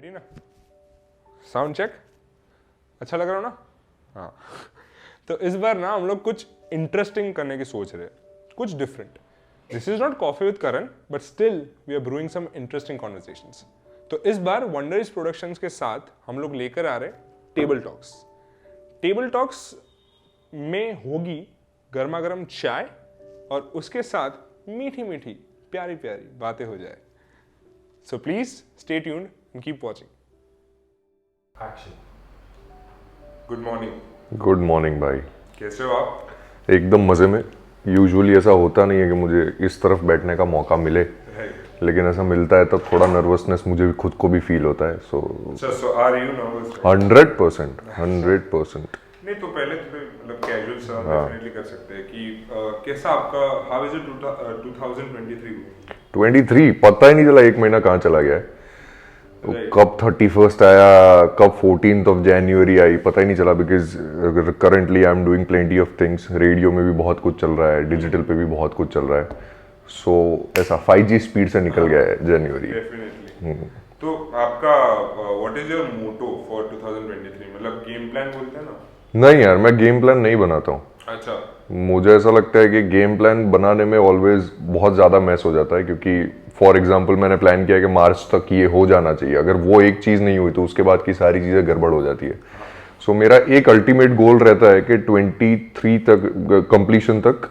Ready ना? Sound check अच्छा लग रहा हो ना? हाँ। तो इस बार ना हम लोग कुछ इंटरेस्टिंग करने की सोच रहे हैं, कुछ different. This is not coffee with Karan, but still we are brewing some interesting conversations. तो इस बार वंडरिश प्रोडक्शंस के साथ हम लोग लेकर आ रहे टेबल टॉक्स। टेबल टॉक्स में होगी गर्मा गर्म चाय और उसके साथ मीठी मीठी प्यारी प्यारी बातें हो जाए। So please stay tuned and keep watching. Action. Good morning. Good morning भाई। कैसे हो आप? एकदम मज़े में। यूजुअली ऐसा होता नहीं है कि मुझे इस तरफ बैठने का मौका मिले, लेकिन ऐसा मिलता है तब थोड़ा नर्वसनेस मुझे भी खुद को भी फील होता है। सो आर यू नर्वस? 100%। 100%। नहीं तो पहले मतलब कैजुअल सा डेफिनेटली कर सकते हैं कि कैसा आपका हाउ इज इट 2023 में? 23 पता ही नहीं चला एक महीना कहाँ चला गया है। तो कब 31st आया, कब 14th ऑफ जनवरी आई, पता ही नहीं चला। Because currently I am doing plenty of things. Radio में भी बहुत कुछ चल रहा है, डिजिटल पे भी बहुत कुछ चल रहा है। सो ऐसा 5G स्पीड से निकल गया है जनवरी। डेफिनेटली। तो आपका what is your motto for 2023? मतलब गेम प्लान बोलते हैं ना? नहीं यार, मैं गेम प्लान नहीं बनाता हूँ। अच्छा। मुझे ऐसा लगता है कि गेम प्लान बनाने में ऑलवेज बहुत ज़्यादा मैस हो जाता है, क्योंकि फॉर एग्जांपल मैंने प्लान किया कि मार्च तक ये हो जाना चाहिए, अगर वो एक चीज़ नहीं हुई तो उसके बाद की सारी चीज़ें गड़बड़ हो जाती है। सो मेरा एक अल्टीमेट गोल रहता है कि 23 तक कंप्लीशन तक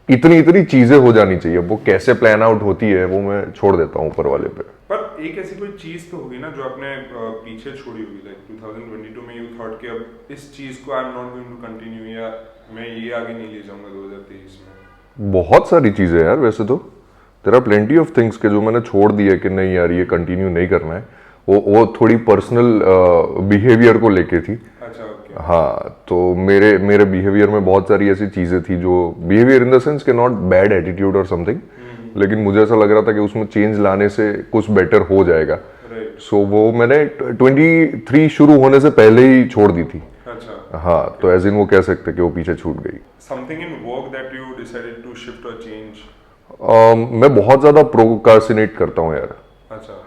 इतनी इतनी चीज़ें हो जानी चाहिए। वो कैसे प्लान आउट होती है वो मैं छोड़ देता हूँ ऊपर वाले पे। पर एक ऐसी कोई चीज तो होगी ना जो आपने पीछे छोड़ी होगी, लाइक 2022 में यू थॉट कि अब इस चीज को I am not going to continue, या मैं ये आगे नहीं ले जाऊंगा 2023 में। बहुत सारी चीज़ें यार, वैसे तो there are plenty of things के जो मैंने छोड़ दिए कि नहीं यार ये कंटिन्यू नहीं करना है। वो थोड़ी पर्सनल बिहेवियर को लेके थी। अच्छा, ओके। हाँ, तो मेरे बिहेवियर में बहुत सारी ऐसी चीज़ें थी जो बिहेवियर इन द सेंस के नॉट बैड एटीट्यूड और समथिंग, लेकिन मुझे ऐसा लग रहा था कि उसमें चेंज लाने से कुछ बेटर हो जाएगा। सो वो मैंने 23 शुरू होने से पहले ही छोड़ दी थी। अच्छा। हाँ, तो एज इन वो कह सकते कि वो पीछे छूट गई। Something in work that you decided to shift और चेंज? मैं बहुत ज़्यादा प्रोकास्टिनेट करता हूँ यार। अच्छा।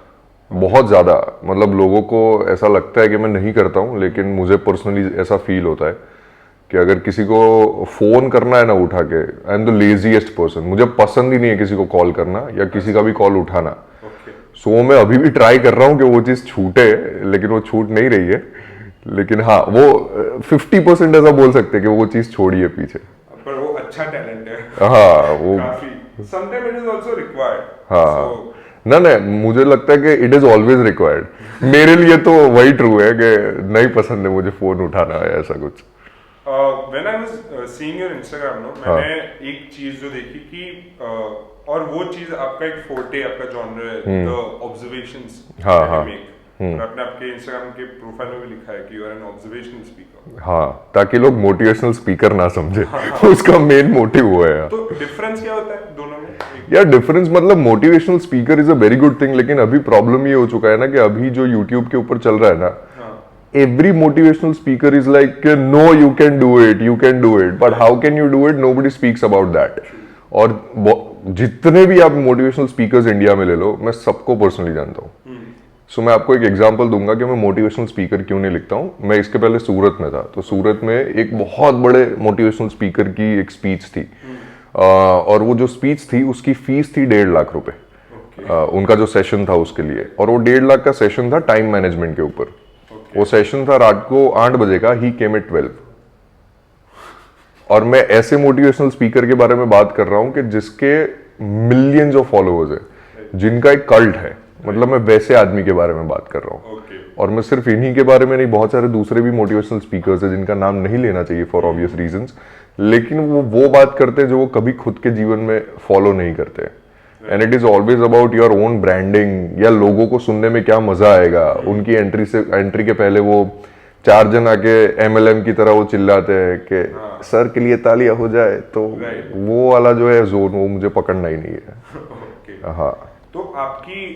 बहुत ज़्यादा, मतलब लोगों को ऐसा लगता है कि मैं नहीं करता हूँ, लेकिन मुझे पर्सनली ऐसा फील होता है कि अगर किसी को फ़ोन करना है ना उठा के, I am the laziest person. मुझे पसंद ही नहीं है किसी को कॉल करना या किसी का भी कॉल उठाना। सो मैं अभी भी ट्राई कर रहा हूँ कि वो चीज़ छूटे, लेकिन वो छूट नहीं रही है। लेकिन हाँ, वो 50% ऐसा बोल सकते हैं कि वो चीज़ छोड़ी है पीछे। पर वो अच्छा टैलेंट है। हाँ, वो काफी sometime it is also required. हाँ, ना मुझे लगता है कि इट इज ऑलवेज रिक्वायर्ड। मेरे लिए तो वही ट्रू है कि नहीं पसंद है मुझे फोन उठाना है ऐसा कुछ। When I was seeing your Instagram no, मैंने एक चीज जो देखी कि और वो चीज आपका एक फोर्टे, आपका जॉनर है, the observations that you make. और आपने आपके इंस्टाग्राम के प्रोफाइल में भी लिखा है कि you are an observational speaker. हाँ, ताकि लोग मोटिवेशनल स्पीकर ना समझे। उसका मेन मोटिव वो है। तो डिफरेंस क्या होता है दोनों में? यार डिफरेंस मतलब motivational speaker is a very good thing, लेकिन अभी प्रॉब्लम ये हो चुका है ना कि अभी जो यूट्यूब के ऊपर चल रहा है ना, every motivational speaker is like no you can do it, but how can you do it, nobody speaks about that. और जितने भी आप मोटिवेशनल स्पीकर्स इंडिया में ले लो, मैं सबको पर्सनली जानता हूँ। सो मैं आपको एक एग्जांपल दूंगा कि मैं मोटिवेशनल स्पीकर क्यों नहीं लिखता हूँ। मैं इसके पहले सूरत में था, तो सूरत में एक बहुत बड़े मोटिवेशनल स्पीकर की एक स्पीच थी। और वो जो स्पीच थी उसकी फीस थी 1.5 लाख रुपए। उनका जो सेशन था उसके लिए, और वो 1.5 लाख का सेशन था टाइम मैनेजमेंट के ऊपर। वो सेशन था रात को 8 बजे का, ही केम एट 12। और मैं ऐसे मोटिवेशनल स्पीकर के बारे में बात कर रहा हूं कि जिसके मिलियंस ऑफ फॉलोअर्स है, जिनका एक कल्ट है। मतलब मैं वैसे आदमी के बारे में बात कर रहा हूँ। और मैं सिर्फ इन्हीं के बारे में नहीं, बहुत सारे दूसरे भी मोटिवेशनल स्पीकर्स हैं जिनका नाम नहीं लेना चाहिए फॉर ऑब्वियस रीजंस, लेकिन वो बात करते हैं जो वो कभी खुद के जीवन में फॉलो नहीं करते। And it is always about your own branding, या लोगों को सुनने में क्या मजा आएगा। उनकी एंट्री के पहले वो 4 जन आके MLM की तरह वो चिल्लाते हैं कि सर के लिए तालियां हो जाए, तो वो वाला जो है जोन, वो मुझे पकड़ना ही नहीं है। हाँ, तो आपकी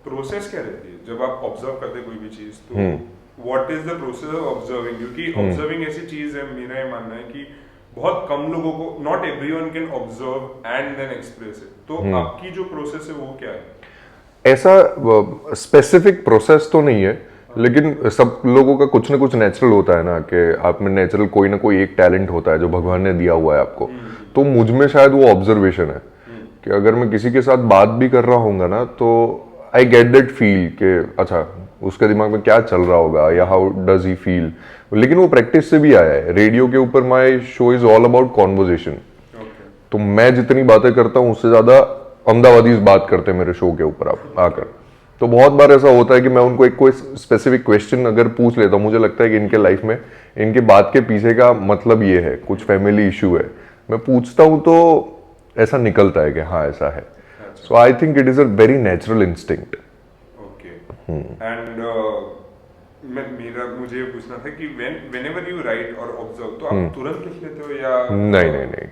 प्रोसेस क्या रहती है जब आप ऑब्जर्व करते कोई भी चीज? तो what is the process of observing? क्योंकि ऑब्जर्विंग ऐसी चीज है, मेरा ये मानना है कि बहुत कम लोगों को, not everyone can observe and then express it. तो आपकी जो प्रोसेस है वो क्या है? ऐसा स्पेसिफिक प्रोसेस तो नहीं है, लेकिन सब लोगों का कुछ ना कुछ नेचुरल होता है ना, कि आप में नेचुरल कोई ना कोई एक टैलेंट होता है जो भगवान ने दिया हुआ है आपको। तो मुझ में शायद वो ऑब्जर्वेशन है कि अगर मैं किसी के साथ बात भी कर रहा हूँ ना, तो आई गेट दैट फील कि अच्छा उसके दिमाग में क्या चल रहा होगा या हाउ डज ही फील। लेकिन वो प्रैक्टिस से भी आया है। रेडियो के ऊपर my show is all about conversation. तो मैं जितनी बातें करता हूँ उससे ज्यादा अहमदाबादीज बात करते हैं मेरे शो के ऊपर आकर। तो बहुत बार ऐसा होता है कि मैं उनको एक कोई स्पेसिफिक क्वेश्चन अगर पूछ लेता हूँ, मुझे लगता है कि इनके लाइफ में इनके बात के पीछे का मतलब ये है, कुछ फैमिली इशू है, मैं पूछता हूँ तो ऐसा निकलता है कि हाँ ऐसा है। So I think it is a very natural instinct. Okay. And मुझे ये पूछना था कि whenever you write और ऑब्जर्व, तो आप तुरंत लिख लेते हो या नहीं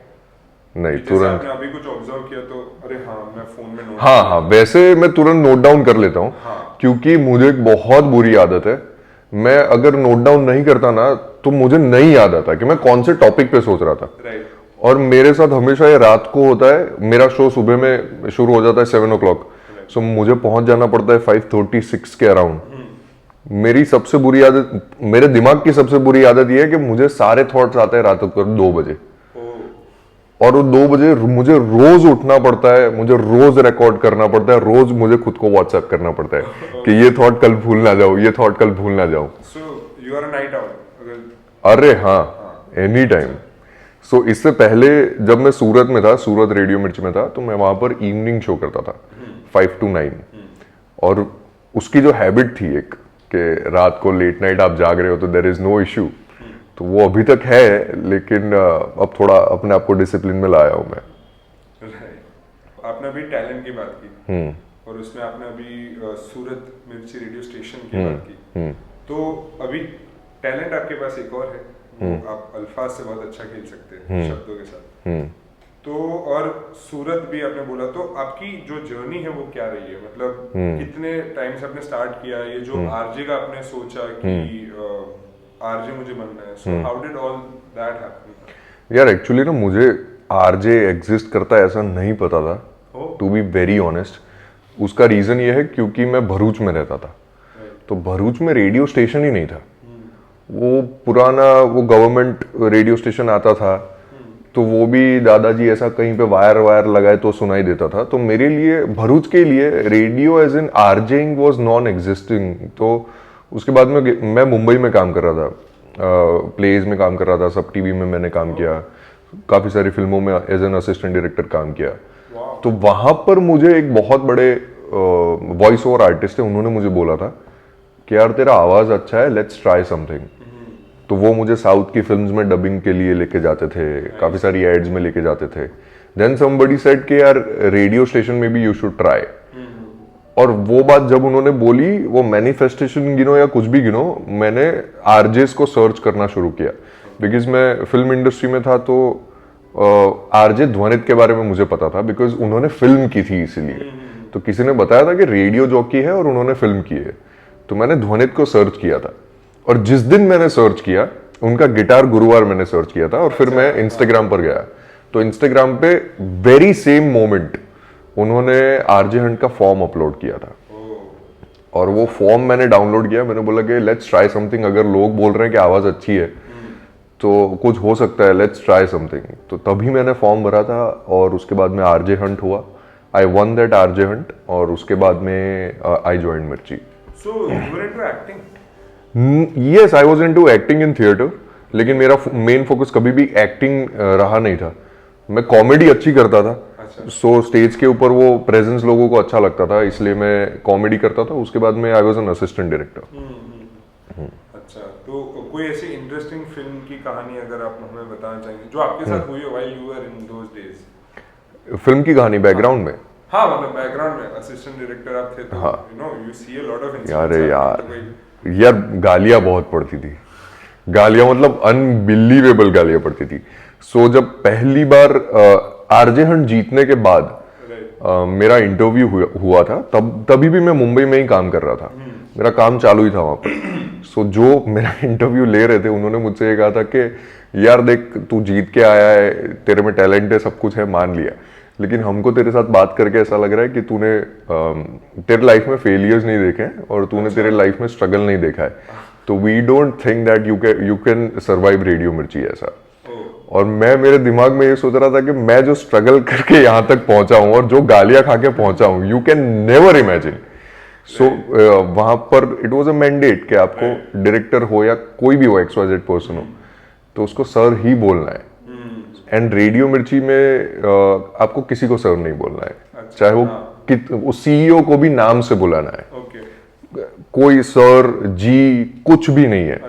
जैसे तुरंत। आपने अभी कुछ ऑब्जर्व किया तो अरे हाँ मैं फोन में नोट। हाँ, वैसे मैं तुरंत नोट डाउन कर लेता हूँ। हाँ। क्योंकि मुझे एक बहुत बुरी आदत है, मैं अगर नोट डाउन नहीं करता ना तो मुझे नहीं याद आता कि मैं कौन से टॉपिक पे सोच रहा था। राइट। और मेरे साथ हमेशा ये रात को होता है। मेरा शो सुबह में शुरू हो जाता है 7 o'clock, सो मुझे पहुंच जाना पड़ता है 5:36 के अराउंड। मेरी सबसे बुरी आदत, मेरे दिमाग की सबसे बुरी आदत ये है कि मुझे सारे थॉट्स आते हैं रात को 2 बजे, और वो 2 बजे मुझे रोज उठना पड़ता है, मुझे रोज रिकॉर्ड करना पड़ता है, रोज मुझे खुद को व्हाट्सएप करना पड़ता है कि ये थॉट कल भूल ना जाओ, ये थॉट कल भूल ना जाओ। So you are a night owl? अरे हाँ, एनी टाइम। सो इससे पहले जब मैं सूरत में था, सूरत रेडियो मिर्च में था, तो मैं वहां पर इवनिंग शो करता था 5 to 9। और उसकी जो हैबिट थी एक कि रात को लेट नाइट आप जाग रहे हो तो देयर इज नो इशू, तो वो अभी तक है, लेकिन अब थोड़ा अपने आप को डिसिप्लिन में लाया हूं मैं। आपने अभी टैलेंट की बात की और उसमें आपने अभी सूरत मिर्ची रेडियो स्टेशन की बात की, तो अभी टैलेंट आपके पास एक और है, आप अल्फाज से बहुत अच्छा खेल सकते हैं शब्दों के साथ। तो और सूरत भी आपने बोला, तो आपकी जो जर्नी है वो क्या रही है? मतलब कितने टाइम से आपने स्टार्ट किया ये जो आरजे का आपने सोचा कि आरजे मुझे बनना है, so how did all that happen? यार एक्चुअली ना मुझे आरजे एग्जिस्ट करता है ऐसा नहीं पता था, टू बी वेरी ऑनेस्ट। उसका रीजन ये है क्योंकि मैं भरूच में रहता था, तो भरूच में रेडियो स्टेशन ही नहीं था। वो पुराना वो गवर्नमेंट रेडियो स्टेशन आता था, तो वो भी दादाजी ऐसा कहीं पे वायर वायर लगाए तो सुनाई देता था। तो मेरे लिए भरूच के लिए radio as in RJing was non existing. तो उसके बाद में मैं मुंबई में काम कर रहा था, प्लेज में काम कर रहा था, सब टीवी में मैंने काम किया, काफ़ी सारी फिल्मों में एज एन असिस्टेंट डायरेक्टर काम किया। तो वहाँ पर मुझे एक बहुत बड़े वॉइस ओवर आर्टिस्ट है, उन्होंने मुझे बोला था कि यार तेरा आवाज़ अच्छा है, लेट्स ट्राई समथिंग। तो वो मुझे साउथ की फिल्म्स में डबिंग के लिए लेके जाते थे, काफ़ी सारी एड्स में लेके जाते थे। देन समबडी सेड कि यार रेडियो स्टेशन में भी यू शुड ट्राई। और वो बात जब उन्होंने बोली, वो मैनिफेस्टेशन गिनो या कुछ भी गिनो, मैंने आरजेस को सर्च करना शुरू किया। बिकॉज मैं फिल्म इंडस्ट्री में था, तो आरजे ध्वनित के बारे में मुझे पता था, बिकॉज उन्होंने फिल्म की थी इसीलिए। तो किसी ने बताया था कि रेडियो जॉकी है और उन्होंने फिल्म की है, तो मैंने ध्वनित को सर्च किया था। और जिस दिन मैंने सर्च किया, उनका गिटार गुरुवार मैंने सर्च किया था, और फिर मैं इंस्टाग्राम पर गया, तो इंस्टाग्राम पे वेरी सेम मोमेंट उन्होंने आरजे हंट का फॉर्म अपलोड किया था। और वो फॉर्म मैंने डाउनलोड किया, मैंने बोला कि लेट्स ट्राई समथिंग, अगर लोग बोल रहे हैं कि आवाज़ अच्छी है तो कुछ हो सकता है, लेट्स ट्राई समथिंग। तो तभी मैंने फॉर्म भरा था, और उसके बाद में आरजे हंट हुआ, I one that RJ Hunt, और उसके बाद में आई जॉइंड मिर्ची। So you were into acting? Yes, I was into acting in theater, लेकिन मेरा मेन फोकस कभी भी एक्टिंग रहा नहीं था। मैं कॉमेडी अच्छी करता था, सो स्टेज के ऊपर वो प्रेजेंस लोगों को अच्छा लगता था, इसलिए मैं कॉमेडी करता था। उसके बाद में I was an assistant director. अच्छा, तो कोई ऐसी इंटरेस्टिंग फिल्म की कहानी अगर आप हमें बताना चाहेंगे जो आपके साथ हुई हो while you were in those days? Film की कहानी बैकग्राउंड में? हाँ, मतलब बैकग्राउंड में असिस्टेंट डायरेक्टर आप थे, तो you know you see a lot of यार गालियां बहुत पड़ती थी, गालियां मतलब अनबिलीवेबल गालियां पड़ती थी। सो जब पहली बार आरजे हंट जीतने के बाद मेरा इंटरव्यू हुआ था, तभी भी मैं मुंबई में ही काम कर रहा था, मेरा काम चालू ही था वहां पर। सो जो मेरा इंटरव्यू ले रहे थे, उन्होंने मुझसे ये कहा था कि यार देख, तू जीत के आया है, तेरे में टैलेंट है, सब कुछ है, मान लिया, लेकिन हमको तेरे साथ बात करके ऐसा लग रहा है कि तूने तेरे लाइफ में फेलियर्स नहीं देखे हैं और तूने तेरे लाइफ में स्ट्रगल नहीं देखा है, तो we don't think that you can survive radio Mirchi ऐसा। और मैं मेरे दिमाग में ये सोच रहा था कि मैं जो स्ट्रगल करके यहाँ तक पहुंचा हूँ और जो गालियां खा के पहुंचा हूँ, यू कैन नेवर इमेजिन। सो वहां पर इट वाज अ मैंडेट कि आपको डायरेक्टर हो या कोई भी हो, XYZ पर्सन हो, तो उसको सर ही बोलना है। एंड रेडियो मिर्ची में आपको किसी को सर नहीं बोलना है, चाहे वो CEO को भी नाम से बुलाना है, कोई सर जी कुछ भी नहीं है।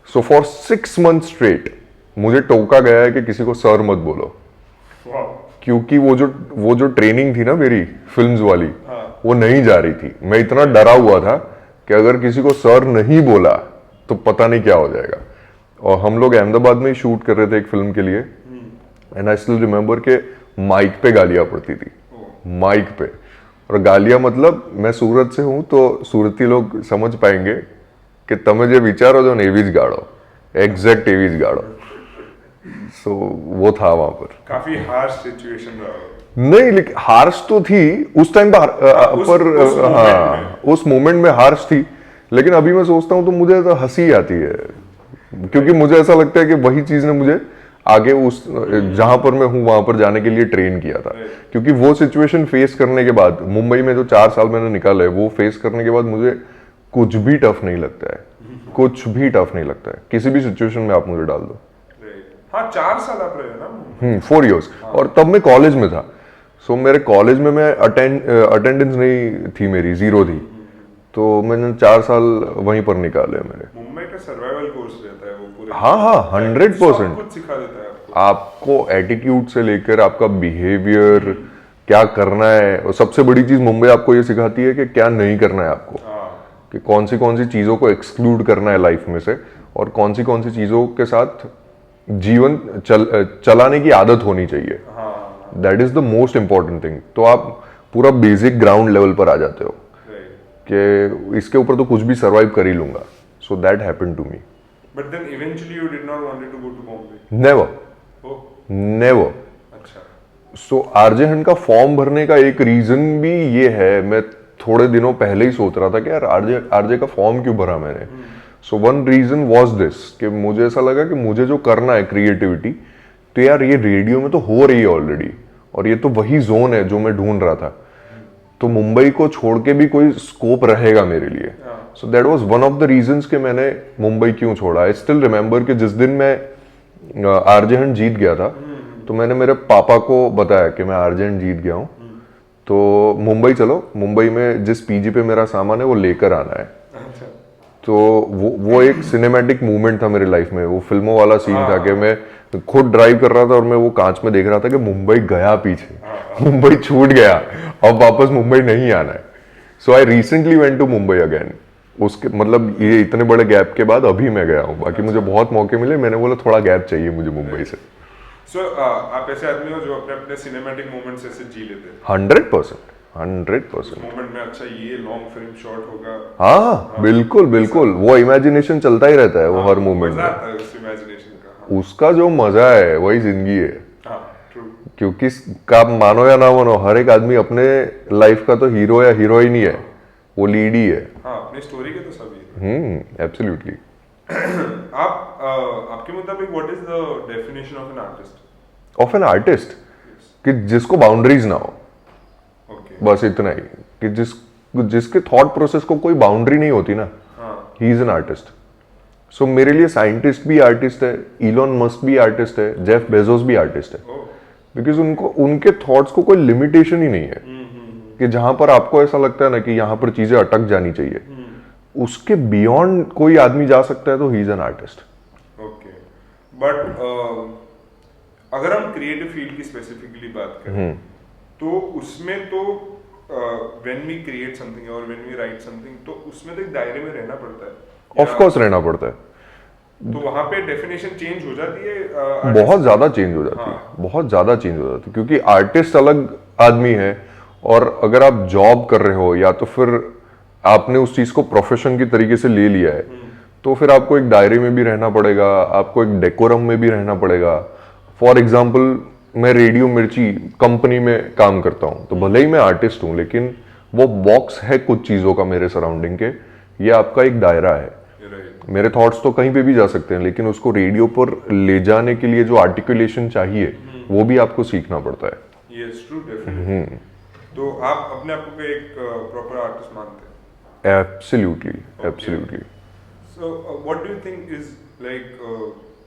सो फॉर 6 months स्ट्रेट मुझे टोका गया है कि किसी को सर मत बोलो, क्योंकि वो जो ट्रेनिंग थी ना मेरी फिल्म्स वाली, वो नहीं जा रही थी। मैं इतना डरा हुआ था कि अगर किसी को सर नहीं बोला तो पता नहीं क्या हो जाएगा। और हम लोग अहमदाबाद में ही शूट कर रहे थे एक फिल्म के लिए, एंड आई स्टिल रिमेम्बर के माइक पे गालियां पड़ती थी, माइक पे। और गालियां मतलब, मैं सूरत से हूं तो सूरती लोग समझ पाएंगे कि तमे जे विचारो जो एवी ज गाड़ो, एग्जैक्ट एवी ज गाड़ो। सो वो था वहां पर। काफी हार्श सिचुएशन रहा। नहीं, लेकिन हार्श तो थी उस टाइम पर, हाँ उस मोमेंट में हार्श थी, लेकिन अभी मैं सोचता हूँ तो मुझे तो हंसी आती है, क्योंकि मुझे ऐसा लगता है कि वही चीज ने मुझे आगे उस जहां पर मैं हूं वहां पर जाने के लिए ट्रेन किया था। क्योंकि वो सिचुएशन फेस करने के बाद, मुंबई में जो 4 साल मैंने निकाले, वो फेस करने के बाद मुझे कुछ भी टफ नहीं लगता है, कुछ भी टफ नहीं लगता है। किसी भी सिचुएशन में आप मुझे डाल दो। हाँ, 4 साल आप रहे ना। 4 years। और तब मैं कॉलेज में था। सो मेरे कॉलेज में मैं अटेंडेंस नहीं थी, मेरी 0 थी, तो मैंने 4 साल वहीं पर निकाले मेरे। मुंबई का सर्वाइवल कोर्स रहता है वो पूरे। हाँ 100%। कुछ सिखा देता है आपको एटीट्यूड से लेकर आपका बिहेवियर, क्या करना है, और सबसे बड़ी चीज मुंबई आपको ये सिखाती है कि क्या नहीं करना है आपको, कि कौन सी चीजों को एक्सक्लूड करना है लाइफ में से, और कौन सी चीजों के साथ जीवन चलाने की आदत होनी चाहिए। That is the most important thing. तो आप पूरा बेसिक ग्राउंड लेवल पर आ जाते हो कि इसके ऊपर तो कुछ भी सर्वाइव कर ही लूंगा। So that happened to me. But then eventually you did not wanted to go to Bombay? Never. अच्छा। सो आरजे हंट का फॉर्म भरने का एक रीजन भी ये है, मैं थोड़े दिनों पहले ही सोच रहा था कि यार आरजे का फॉर्म क्यों भरा मैंने। So one reason was this, कि मुझे ऐसा लगा कि मुझे जो करना है क्रिएटिविटी, तो यार ये रेडियो में तो हो रही है ऑलरेडी, और ये तो वही जोन है जो मैं ढूंढ रहा था। तो मुंबई को छोड़ के भी कोई स्कोप रहेगा मेरे लिए। So that was one of the reasons कि मैंने मुंबई क्यों छोड़ा। आई स्टिल रिमेम्बर कि जिस दिन मैं आरजे हंट जीत गया था, तो मैंने मेरे पापा को बताया कि मैं आरजे हंट जीत गया हूँ, तो मुंबई चलो, मुंबई में जिस पीजी पे मेरा सामान है वो लेकर आना है। तो वो एक सिनेमैटिक मूवमेंट था मेरी लाइफ में। वो फिल्मों वाला सीन था कि मैं खुद ड्राइव कर रहा था और मैं वो कांच में देख रहा था कि मुंबई गया पीछे, मुंबई छूट गया, अब वापस मुंबई नहीं आना है। So I recently went to Mumbai again. उसके मतलब ये इतने बड़े गैप के बाद अभी मैं गया हूँ। बाकी मुझे बहुत मौके मिले, मैंने बोला थोड़ा गैप चाहिए मुझे मुंबई से। सो आप ऐसे आदमी हो जो अपने अपने सिनेमैटिक मोमेंट्स ऐसे जी लेते हैं? 100%। मोमेंट में अच्छा ये लॉन्ग फिल्म शॉट होगा। हाँ बिल्कुल बिल्कुल, वो इमेजिनेशन चलता ही रहता है वो हर मोमेंट में। उस इमेजिनेशन का उसका जो मजा है वही जिंदगी है। ट्रू। क्योंकि आप मानो या ना मानो, हर एक आदमी अपने लाइफ का तो हीरो या हीरोइन ही है, वो लीड ही है। अपनी स्टोरी के तो सभी। एब्सोल्युटली। आपके मुताबिक what is the definition of an artist? Of an artist कि जिसको बाउंड्रीज ना हो। बस इतना ही, कि जिसके थॉट प्रोसेस को कोई बाउंड्री नहीं होती ना, ही इज एन आर्टिस्ट। सो मेरे लिए साइंटिस्ट भी आर्टिस्ट है, इलॉन मस्क भी आर्टिस्ट है, जेफ बेजोस भी आर्टिस्ट है। बिकॉज उनके थॉट्स को कोई लिमिटेशन ही नहीं है कि जहां पर आपको ऐसा लगता है ना कि यहां पर चीजें अटक जानी चाहिए, उसके बियॉन्ड कोई आदमी जा सकता है, तो he is an artist. Okay, but अगर हम क्रिएटिव फील्ड की स्पेसिफिकली बात करें, तो उसमें तो व्हेन वी क्रिएट समथिंग और व्हेन वी राइट समथिंग, तो उसमें तो एक दायरे में रहना पड़ता है। ऑफ कोर्स रहना पड़ता है। तो वहां पे डेफिनेशन चेंज हो जाती है। बहुत ज्यादा चेंज हो जाती है, बहुत ज्यादा चेंज हो जाती है, क्योंकि आर्टिस्ट अलग आदमी है, और अगर आप जॉब कर रहे हो या तो फिर आपने उस चीज को प्रोफेशन की तरीके से ले लिया है, तो फिर आपको एक दायरे में भी रहना पड़ेगा, आपको एक डेकोरम में भी रहना पड़ेगा। फॉर एग्जाम्पल मैं रेडियो मिर्ची कंपनी में काम करता हूँ, तो भले ही मैं आर्टिस्ट हूँ, लेकिन वो बॉक्स है कुछ चीज़ों का मेरे सराउंडिंग के, ये आपका एक दायरा है। राइट। मेरे थॉट्स तो कहीं पे भी जा सकते हैं, लेकिन उसको रेडियो पर ले जाने के लिए जो आर्टिकुलेशन चाहिए वो भी आपको सीखना पड़ता है। Yes true, definitely. तो आप अपने आप को एक प्रॉपर आर्टिस्ट मानते हैं? Absolutely, absolutely. So what do you think is like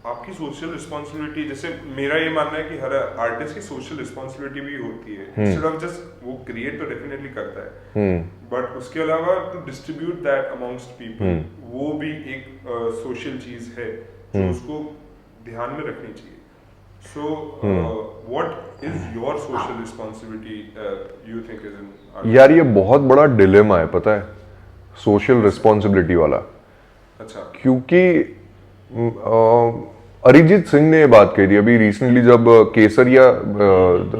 आपकी सोशल रिस्पॉन्सिबिलिटी? जैसे मेरा ये मानना है कि हर आर्टिस्ट की सोशल रिस्पॉन्सिबिलिटी भी होती है, इंस्टेड ऑफ जस्ट वो क्रिएट तो डेफिनेटली करता है, बट उसके अलावा to distribute that amongst people, वो भी एक सोशल चीज है जो उसको ध्यान में रखनी चाहिए। So what is your social responsibility you think is in? यार ये बहुत बड़ा डिलेमा है, पता है, सोशल रिस्पॉन्सिबिलिटी वाला। अच्छा। क्योंकि अरिजीत सिंह ने ये बात कही थी अभी रिसेंटली, जब केसरिया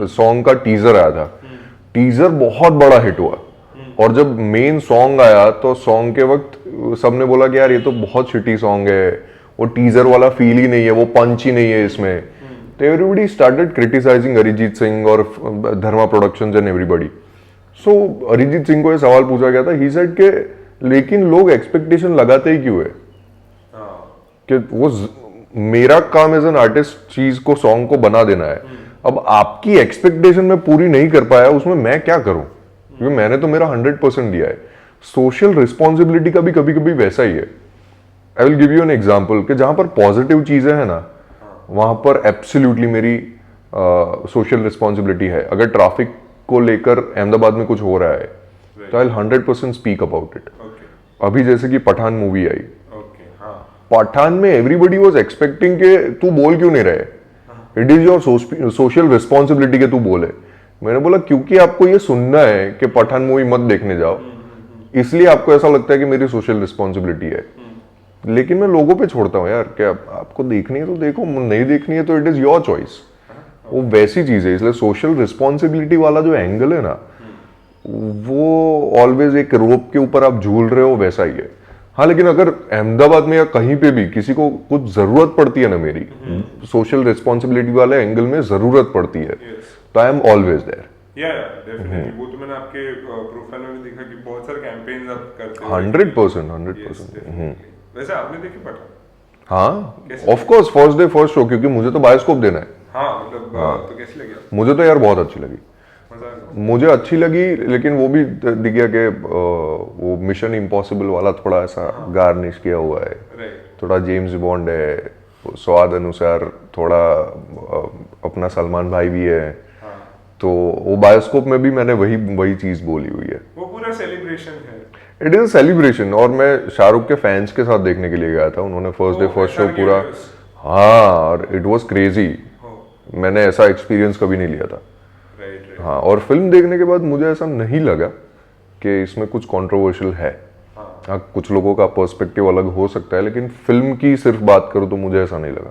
सॉन्ग का टीजर आया था। टीजर बहुत बड़ा हिट हुआ, और जब मेन सॉन्ग आया तो सॉन्ग के वक्त सबने बोला कि यार ये तो बहुत शिटी सॉन्ग है, वो टीजर वाला फील ही नहीं है, वो पंच ही नहीं है इसमें। तो everybody started criticizing Arijit Singh और Dharma productions and everybody. So Arijit Singh को ये सवाल पूछा गया था, ही सेड के लेकिन लोग एक्सपेक्टेशन लगाते ही क्यों है? कि वो मेरा काम एज एन आर्टिस्ट चीज को, सॉन्ग को बना देना है। अब आपकी एक्सपेक्टेशन में पूरी नहीं कर पाया, उसमें मैं क्या करूं? क्योंकि मैंने तो मेरा 100% दिया है। सोशल रिस्पॉन्सिबिलिटी का भी कभी कभी वैसा ही है। I will give you an example कि जहां पर पॉजिटिव चीजें हैं ना, वहां पर एब्सोल्युटली मेरी सोशल रिस्पॉन्सिबिलिटी है। अगर ट्रैफिक को लेकर अहमदाबाद में कुछ हो रहा है तो I will 100% speak about it. अभी जैसे कि पठान मूवी आई, पठान में एवरीबडी वाज एक्सपेक्टिंग के तू बोल क्यों नहीं रहे, it is your social responsibility के तू बोले। मैंने बोला क्योंकि आपको ये सुनना है कि पठान मूवी मत देखने जाओ, इसलिए आपको ऐसा लगता है कि मेरी सोशल रिस्पॉन्सिबिलिटी है। लेकिन मैं लोगों पे छोड़ता हूँ यार, क्या आपको देखनी है तो देखो, नहीं देखनी है तो इट इज योर चॉइस। वो वैसी चीज है, इसलिए सोशल रिस्पॉन्सिबिलिटी वाला जो एंगल है ना, वो ऑलवेज एक रोप के ऊपर आप झूल रहे हो वैसा ही है। हाँ, लेकिन अगर अहमदाबाद में या कहीं पे भी किसी को कुछ जरूरत पड़ती है ना, मेरी सोशल रिस्पॉन्सिबिलिटी वाले एंगल में जरूरत पड़ती है, तो I am always there. Definitely. वो तो मैंने आपके प्रोफाइल में भी देखा कि बहुत सारे कैंपेन्स आप करते हो। 100%। वैसे आपने देखी पठान? हाँ, of course, first day first show, क्योंकि मुझे तो बायोस्कोप देना है। हाँ, मतलब तो कैसी लगी? मुझे तो यार बहुत अच्छी लगी, मुझे अच्छी लगी, लेकिन वो भी दिख गया कि वो मिशन इम्पॉसिबल वाला थोड़ा ऐसा गार्निश किया हुआ है, थोड़ा जेम्स बॉन्ड है, स्वाद अनुसार थोड़ा अपना सलमान भाई भी है। तो वो बायोस्कोप में भी मैंने वही चीज बोली हुई है। वो पूरा सेलिब्रेशन है, इट इज अ सेलिब्रेशन। और मैं शाहरुख के फैंस के साथ देखने के लिए गया था, उन्होंने फर्स्ट डे फर्स्ट शो पूरा, हाँ, और इट वाज क्रेजी। मैंने ऐसा एक्सपीरियंस कभी नहीं लिया था। हाँ, और फिल्म देखने के बाद मुझे ऐसा नहीं लगा कि इसमें कुछ कंट्रोवर्शियल है। हाँ, कुछ लोगों का पर्सपेक्टिव अलग हो सकता है, लेकिन फिल्म की सिर्फ बात करूं तो मुझे ऐसा नहीं लगा।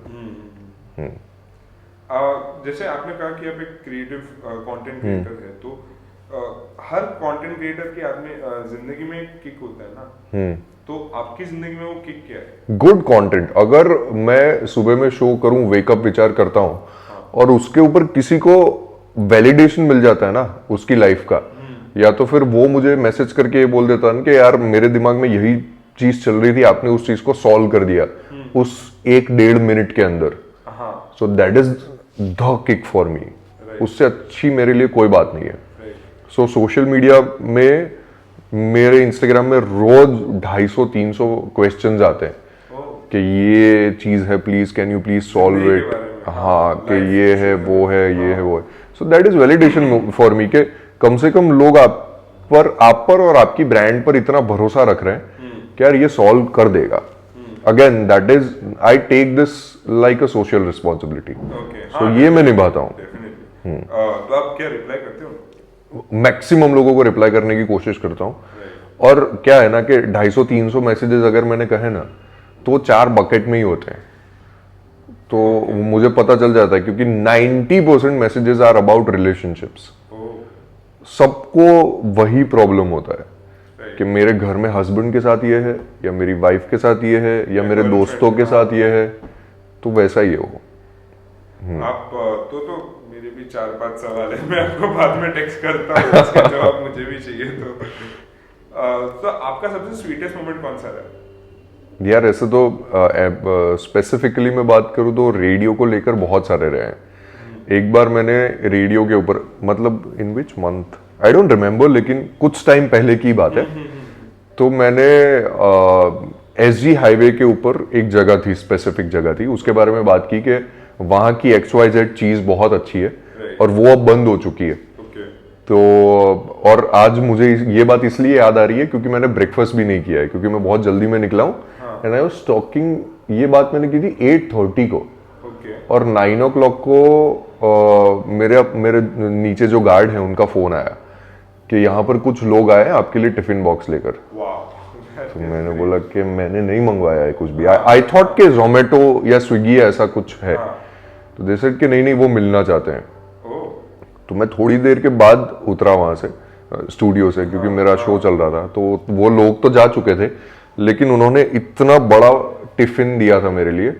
जैसे आपने कहा कि आप एक क्रिएटिव कंटेंट क्रिएटर है, तो हर कंटेंट क्रिएटर के आदमी जिंदगी में एक किक होता है ना, तो आपकी जिंदगी में वो किक क्या है? Good content. अगर मैं सुबह में शो करूं, वेकअप विचार करता हूं, और उसके ऊपर किसी को वैलिडेशन मिल जाता है ना उसकी लाइफ का, या तो फिर वो मुझे मैसेज करके ये बोल देता है कि यार मेरे दिमाग में यही चीज चल रही थी, आपने उस चीज को सॉल्व कर दिया उस 1-1.5 मिनट के अंदर, so that is the kick for me. उससे अच्छी मेरे लिए कोई बात नहीं है। सो सोशल मीडिया में मेरे इंस्टाग्राम में रोज 250-300 क्वेश्चंस आते हैं कि ये चीज है, please can you please solve it. हाँ, कि ये है, वो है, ये है, वो है। So that is validation for me के कम से कम लोग आप पर और आपकी ब्रांड पर इतना भरोसा रख रहे हैं कि यार ये सॉल्व कर देगा। Again that is, I take this like a social responsibility. So ये मैं निभाता हूँ। तो आप क्या रिप्लाई करते हो? मैक्सिमम लोगों को रिप्लाई करने की कोशिश करता हूँ। और क्या है ना कि 250-300 मैसेजेस अगर मैंने कहे ना, तो 4 बकेट में ही होते हैं। तो मुझे पता चल जाता है, क्योंकि 90% मैसेजेस आर अबाउट रिलेशनशिप्स। सबको वही प्रॉब्लम होता है कि मेरे घर में हस्बैंड के साथ ये है, या मेरी वाइफ के साथ ये है, या मेरे दोस्तों के साथ ये है। तो वैसा ही है वो। आप तो मेरे भी 4-5 सवाल है, मैं आपको बाद में टेक्स्ट करता हूँ, इसके जवाब मुझे भी चाहिए। तो आपका सबसे स्वीटेस्ट मोमेंट कौन सा रहा? यार ऐसे तो स्पेसिफिकली मैं बात करूँ तो रेडियो को लेकर बहुत सारे रहे हैं। एक बार मैंने रेडियो के ऊपर, मतलब in which month I don't remember, लेकिन कुछ टाइम पहले की बात है, तो मैंने SG हाईवे के ऊपर एक जगह थी, स्पेसिफिक जगह थी, उसके बारे में बात की कि वहाँ की XYZ चीज़ बहुत अच्छी है और वो अब बंद हो चुकी है। तो और आज मुझे ये बात इसलिए याद आ रही है क्योंकि मैंने ब्रेकफास्ट भी नहीं किया है, क्योंकि मैं बहुत जल्दी में निकला हूँ। एंड आई वाज टॉकिंग, ये बात मैंने की थी 8:30 को, और 9 o'clock को मेरे नीचे जो गार्ड है उनका फोन आया कि यहाँ पर कुछ लोग आए आपके लिए टिफिन बॉक्स लेकर। तो मैंने बोला कि मैंने नहीं मंगवाया है कुछ भी। आई थॉट कि जोमेटो या स्विगी ऐसा कुछ है। तो दे सेड कि नहीं वो मिलना चाहते हैं। तो मैं थोड़ी देर के बाद उतरा वहां से, स्टूडियो से, क्योंकि मेरा शो चल रहा था। तो वो लोग तो जा चुके थे, लेकिन उन्होंने इतना बड़ा टिफिन दिया था मेरे लिए,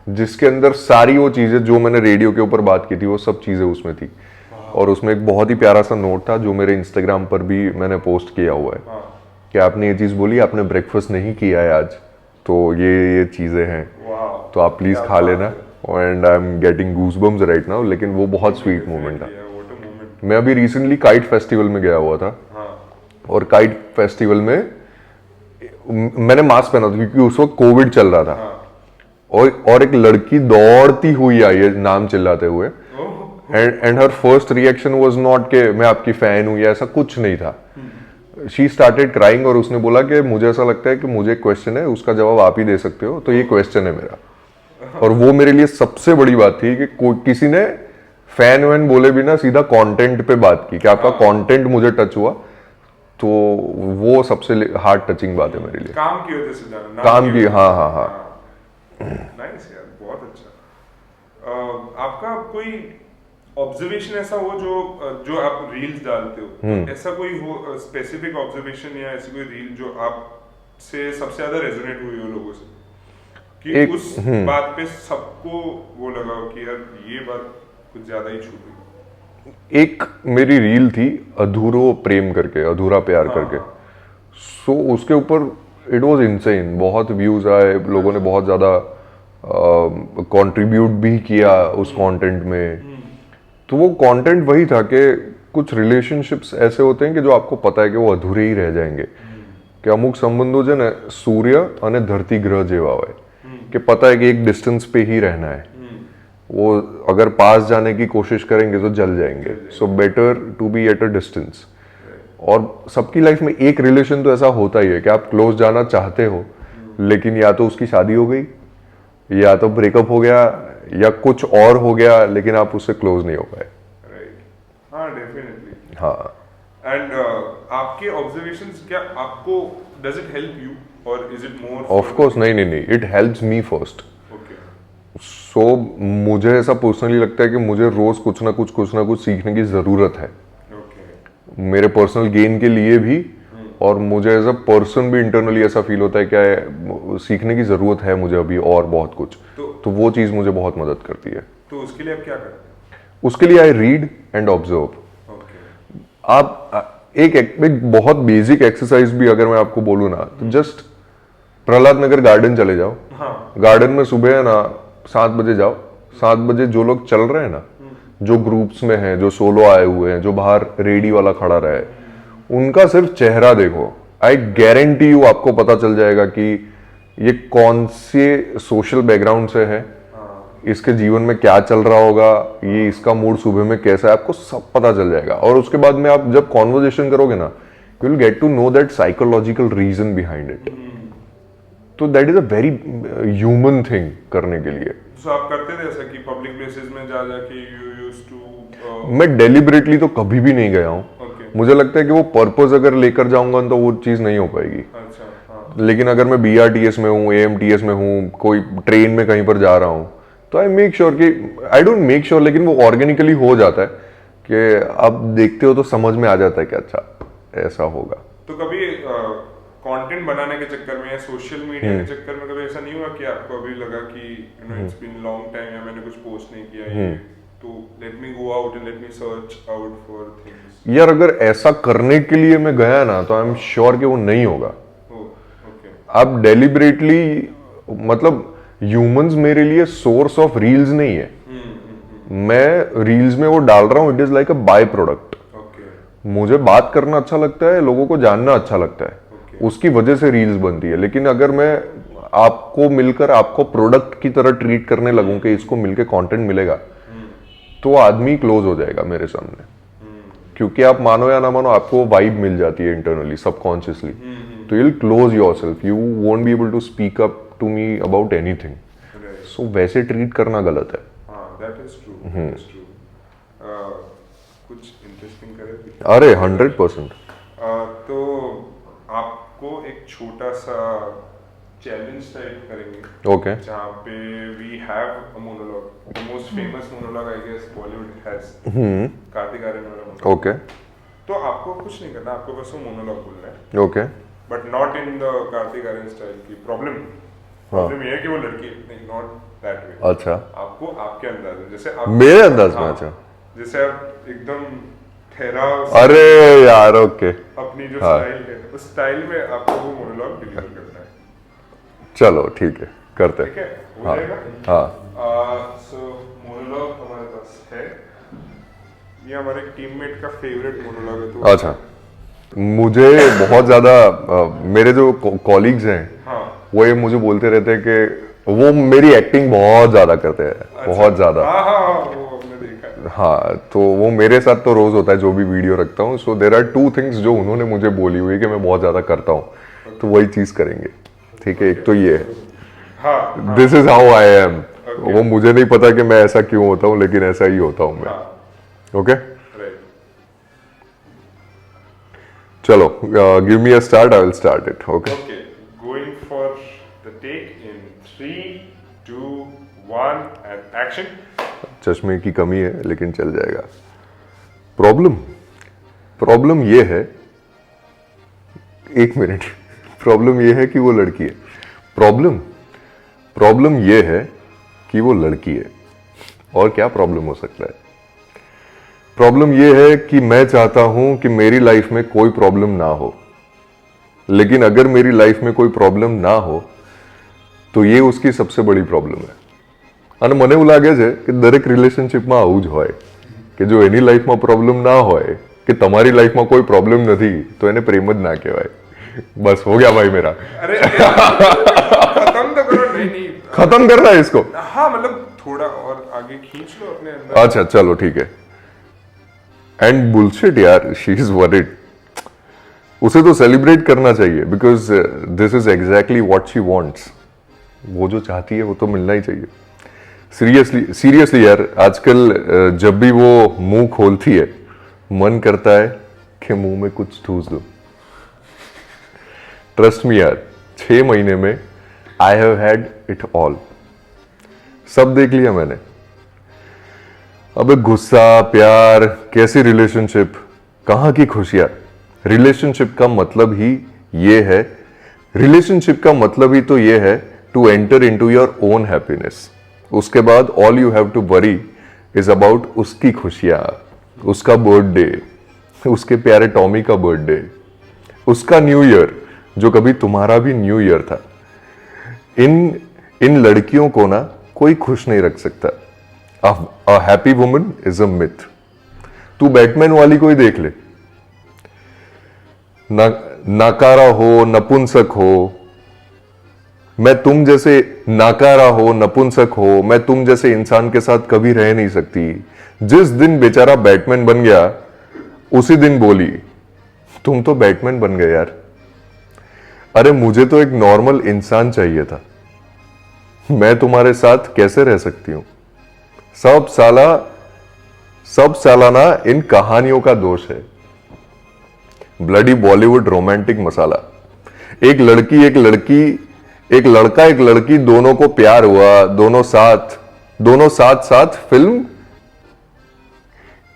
जिसके अंदर सारी वो चीजें जो मैंने रेडियो के ऊपर बात की थी वो सब चीजें उसमें थी। और उसमें एक बहुत ही प्यारा सा नोट था जो मेरे इंस्टाग्राम पर भी मैंने पोस्ट किया हुआ है कि आपने ये चीज बोली, आपने ब्रेकफास्ट नहीं किया है आज, तो ये चीजें हैं, तो आप प्लीज खा लेना। And I am getting goosebumps right now. लेकिन वो बहुत स्वीट मोमेंट था। मैं अभी रिसेंटली काइट फेस्टिवल में गया हुआ था, और काइट फेस्टिवल में मैंने मास्क पहना था क्योंकि उस वक्त कोविड चल रहा था। और एक लड़की दौड़ती हुई आई है नाम चिल्लाते हुए, and her first reaction was not के मैं आपकी फैन हूं या ऐसा कुछ नहीं था। शी स्टार्टेड क्राइंग, और उसने बोला कि मुझे ऐसा लगता है कि मुझे एक क्वेश्चन है, उसका जवाब आप ही दे सकते हो, तो ये क्वेश्चन है मेरा। और वो मेरे लिए सबसे बड़ी बात थी कि किसी ने फैन वैन बोले बिना सीधा कंटेंट पे बात की कि आपका कंटेंट मुझे टच हुआ। तो वो सबसे हार्ट टचिंग बात है मेरे लिए। काम की वजह से जाना, काम की, हाँ। नाइस यार, बहुत अच्छा। आपका कोई ऑब्जर्वेशन ऐसा हो जो आप रील्स डालते हो, ऐसा कोई हो स्पेसिफिक ऑब्जर्वेशन या ऐसी कोई रील जो आपसे सबसे ज्यादा रेजोनेट हुई हो लोगों से, कि उस बात पे सबको वो लगा हो कि यार ये बात कुछ ज्यादा ही छू गई? एक मेरी रील थी अधूरो प्रेम करके, अधूरा प्यार करके। सो उसके ऊपर इट वाज इनसेन, बहुत व्यूज आए, लोगों ने बहुत ज्यादा कंट्रीब्यूट भी किया उस कंटेंट में। तो वो कंटेंट वही था कि कुछ रिलेशनशिप्स ऐसे होते हैं कि जो आपको पता है कि वो अधूरे ही रह जाएंगे, कि अमुक संबंधों जो ना सूर्य અને धरती ग्रह જેવા હોય, कि पता है कि एक डिस्टेंस पे ही रहना है, वो अगर पास जाने की कोशिश करेंगे तो जल जाएंगे। So better to be at a distance. और सबकी लाइफ में एक रिलेशन तो ऐसा होता ही है कि आप क्लोज जाना चाहते हो, लेकिन या तो उसकी शादी हो गई, या तो ब्रेकअप हो गया, या कुछ और हो गया, लेकिन आप उससे क्लोज नहीं हो पाए। हाँ, डेफिनेटली। हाँ। एंड आपके ऑब्जर्वेशंस क्या आपको, डज इट हेल्प यू और is it more? Of course, नहीं, इट हेल्प्स मी फर्स्ट। सो मुझे ऐसा पर्सनली लगता है कि मुझे रोज कुछ ना कुछ सीखने की जरूरत है, मेरे पर्सनल गेन के लिए भी, और मुझे एज अ पर्सन भी इंटरनली ऐसा फील होता है कि सीखने की जरूरत है मुझे अभी और बहुत कुछ। तो वो चीज मुझे बहुत मदद करती है। तो उसके लिए आप क्या करते हैं? उसके लिए आई रीड एंड ऑब्जर्व। आप एक बहुत बेसिक एक्सरसाइज भी अगर मैं आपको बोलूँ ना, तो जस्ट प्रहलाद नगर गार्डन चले जाओ। गार्डन में सुबह है ना 7 बजे जाओ। 7 बजे जो लोग चल रहे हैं ना, जो ग्रुप्स में हैं, जो सोलो आए हुए हैं, जो बाहर रेडी वाला खड़ा रहा है, उनका सिर्फ चेहरा देखो। आई गारंटी यू आपको पता चल जाएगा कि ये कौन से सोशल बैकग्राउंड से है, इसके जीवन में क्या चल रहा होगा, ये इसका मूड सुबह में कैसा है, आपको सब पता चल जाएगा। और उसके बाद में आप जब कॉन्वर्जेशन करोगे ना, you will get to know that psychological reason behind it. तो that is a very human thing करने के लिए। So, आप करते थे ऐसा कि पब्लिक प्लेसेस में जा जाके you used to मैं डेलिबरेटली तो कभी भी नहीं गया हूँ। मुझे लगता है कि वो पर्पस अगर लेकर जाऊंगा तो वो चीज नहीं हो पाएगी। लेकिन अगर मैं BRTS में हूँ, AMTS में हूँ, कोई ट्रेन में कहीं पर जा रहा हूँ, तो आई मेक श्योर कि आई डोंट मेक श्योर, लेकिन वो ऑर्गेनिकली हो जाता है कि आप देखते हो तो समझ में आ जाता है कि अच्छा ऐसा होगा। तो कभी कंटेंट बनाने के चक्कर में या सोशल मीडिया के चक्कर में कभी ऐसा नहीं हुआ कि आपको अभी लगा कि इट्स बीन लॉन्ग टाइम या मैंने कुछ पोस्ट नहीं किया, ये to let me go out and let me search out for things. यार अगर ऐसा करने के लिए मैं गया ना तो आई एम श्योर कि वो नहीं होगा। Oh, okay. आप डेलिबरेटली, मतलब ह्यूमंस मेरे लिए सोर्स ऑफ रील्स नहीं है। मैं रील्स में वो डाल रहा हूँ, it is like a by product. Okay. मुझे बात करना अच्छा लगता है, लोगों को जानना अच्छा लगता है, उसकी वजह से रील्स बनती है। लेकिन अगर मैं आपको मिलकर आपको प्रोडक्ट की तरह ट्रीट करने लगूं कि इसको मिलके कंटेंट मिलेगा, तो आदमी क्लोज हो जाएगा मेरे सामने। क्योंकि आप मानो या ना मानो, आपको वाइब मिल जाती है इंटरनली, सबकॉन्शियसली, तो you will close yourself, you won't be able to speak up to me about anything. So वैसे ट्रीट करना गलत है। That is true. That is true. कुछ इंटरेस्टिंग करें? अरे 100%। तो आपको एक छोटा सा चैलेंज टाइप करेंगे। ओके। जहाँ पे we have a monologue, the most famous monologue I guess Bollywood has, Kartik Aaryan वाला monologue। ओके। तो आपको कुछ नहीं करना, आपको बस वो मोनोलॉग बोलना है। Okay. But not in the Kartik Aaryan style की। प्रॉब्लम ये है कि वो लड़की नहीं, नॉट दैट वे। अच्छा। आपको आपके अंदाज में, जैसे आप मेरे अंदाज में। अच्छा। जैसे आप एकदम ठहरा, अरे यार ओके। अपनी जो स्टाइल है उस स्टाइल में आपको वो मोनोलॉग डिलीवर करना है। चलो ठीक है, करते ठीक हैं। है, हो जाएगा। हाँ। सो मोनोलॉग हमारे पास है, ये हमारे टीममेट का फेवरेट मोनोलॉग है। तो अच्छा, मुझे बहुत ज्यादा मेरे जो कॉलीग्स हैं, हाँ, वो ये मुझे बोलते रहते हैं कि वो मेरी एक्टिंग बहुत ज्यादा करते हैं। अच्छा, बहुत ज्यादा। हाँ हाँ हाँ, वो हमने देखा है। हाँ, तो वो मेरे साथ तो रोज होता है जो भी वीडियो रखता हूँ। So there are two things जो उन्होंने मुझे बोली हुई कि मैं बहुत ज्यादा करता हूँ, तो वही चीज करेंगे। ठीक है, एक तो ये है, हाँ, this is how I am. वो मुझे नहीं पता कि मैं ऐसा क्यों होता हूँ, लेकिन ऐसा ही होता हूँ मैं। Okay, right. चलो, give me a start, I will start it. Okay, Okay, going for the take in 3, 2, 1 and action. चश्मे की कमी है लेकिन चल जाएगा। प्रॉब्लम ये है, एक मिनट, प्रॉब्लम ये है कि वो लड़की है। प्रॉब्लम ये है कि वो लड़की है। और क्या प्रॉब्लम हो सकता है? प्रॉब्लम ये है कि मैं चाहता हूं कि मेरी लाइफ में कोई प्रॉब्लम ना हो, लेकिन अगर मेरी लाइफ में कोई प्रॉब्लम ना हो तो ये उसकी सबसे बड़ी प्रॉब्लम है। અને મને એવું લાગે છે કે દરેક રિલેશનશિપમાં આવું જ હોય કે જો એની લાઈફમાં પ્રોબ્લેમ ના હોય, કે તમારી લાઈફમાં કોઈ પ્રોબ્લેમ નથી, તો એને પ્રેમ જ ના કહેવાય। બસ हो गया भाई मेरा। अरे खत्म तो करो। नहीं, खत्म करना है इसको। हाँ, मतलब थोड़ा और आगे खींच लो अपने अंदर। अच्छा चलो ठीक है। एंड बुलशिट यार, शी इज वरीड। उसे तो सेलिब्रेट करना चाहिए, because this is exactly what she wants. वो जो चाहती है वो तो मिलना ही चाहिए। सीरियसली यार, आजकल जब भी वो मुंह खोलती है, मन करता है कि मुंह में कुछ ठूस दो। ट्रस्ट मी यार, 6 महीने में I have had it all. सब देख लिया मैंने। अब गुस्सा, प्यार, कैसी रिलेशनशिप, कहां की खुशियां। रिलेशनशिप का मतलब ही ये है, रिलेशनशिप का मतलब ही तो ये है to enter into your own happiness. उसके बाद all you have to worry is about उसकी खुशियां, उसका बर्थडे, उसके प्यारे टॉमी का बर्थडे, उसका न्यू ईयर जो कभी तुम्हारा भी न्यू ईयर था। इन लड़कियों को ना कोई खुश नहीं रख सकता। A happy woman is a myth. तू बैटमैन वाली कोई देख ले, नाकारा हो, नपुंसक हो, मैं तुम जैसे नाकारा हो, नपुंसक हो, मैं तुम जैसे इंसान के साथ कभी रह नहीं सकती। जिस दिन बेचारा बैटमैन बन गया, उसी दिन बोली तुम तो बैटमैन बन गए यार। अरे मुझे तो एक नॉर्मल इंसान चाहिए था। मैं तुम्हारे साथ कैसे रह सकती हूं? सब सालाना इन कहानियों का दोष है। ब्लडी बॉलीवुड रोमांटिक मसाला। एक लड़की, दोनों को प्यार हुआ, दोनों साथ फिल्म,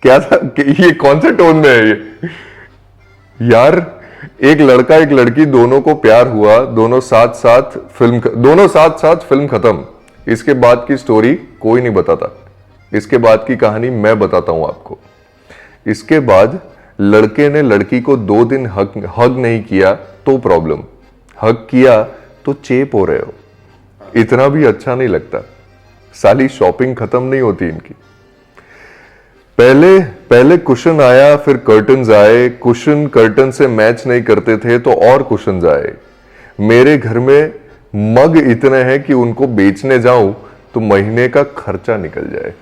क्या था? ये कौन से टोन में है ये यार? एक लड़की, दोनों को प्यार हुआ, दोनों साथ साथ फिल्म खत्म। इसके बाद की स्टोरी कोई नहीं बताता। इसके बाद की कहानी मैं बताता हूं आपको। इसके बाद लड़के ने लड़की को 2 दिन हग नहीं किया तो प्रॉब्लम, हग किया तो चेप हो रहे हो, इतना भी अच्छा नहीं लगता। साली शॉपिंग खत्म नहीं होती इनकी। पहले कुशन आया, फिर कर्टन्स आए, कुशन कर्टन से मैच नहीं करते थे तो और कुशन्स आए। मेरे घर में मग इतने हैं कि उनको बेचने जाऊं तो महीने का खर्चा निकल जाए।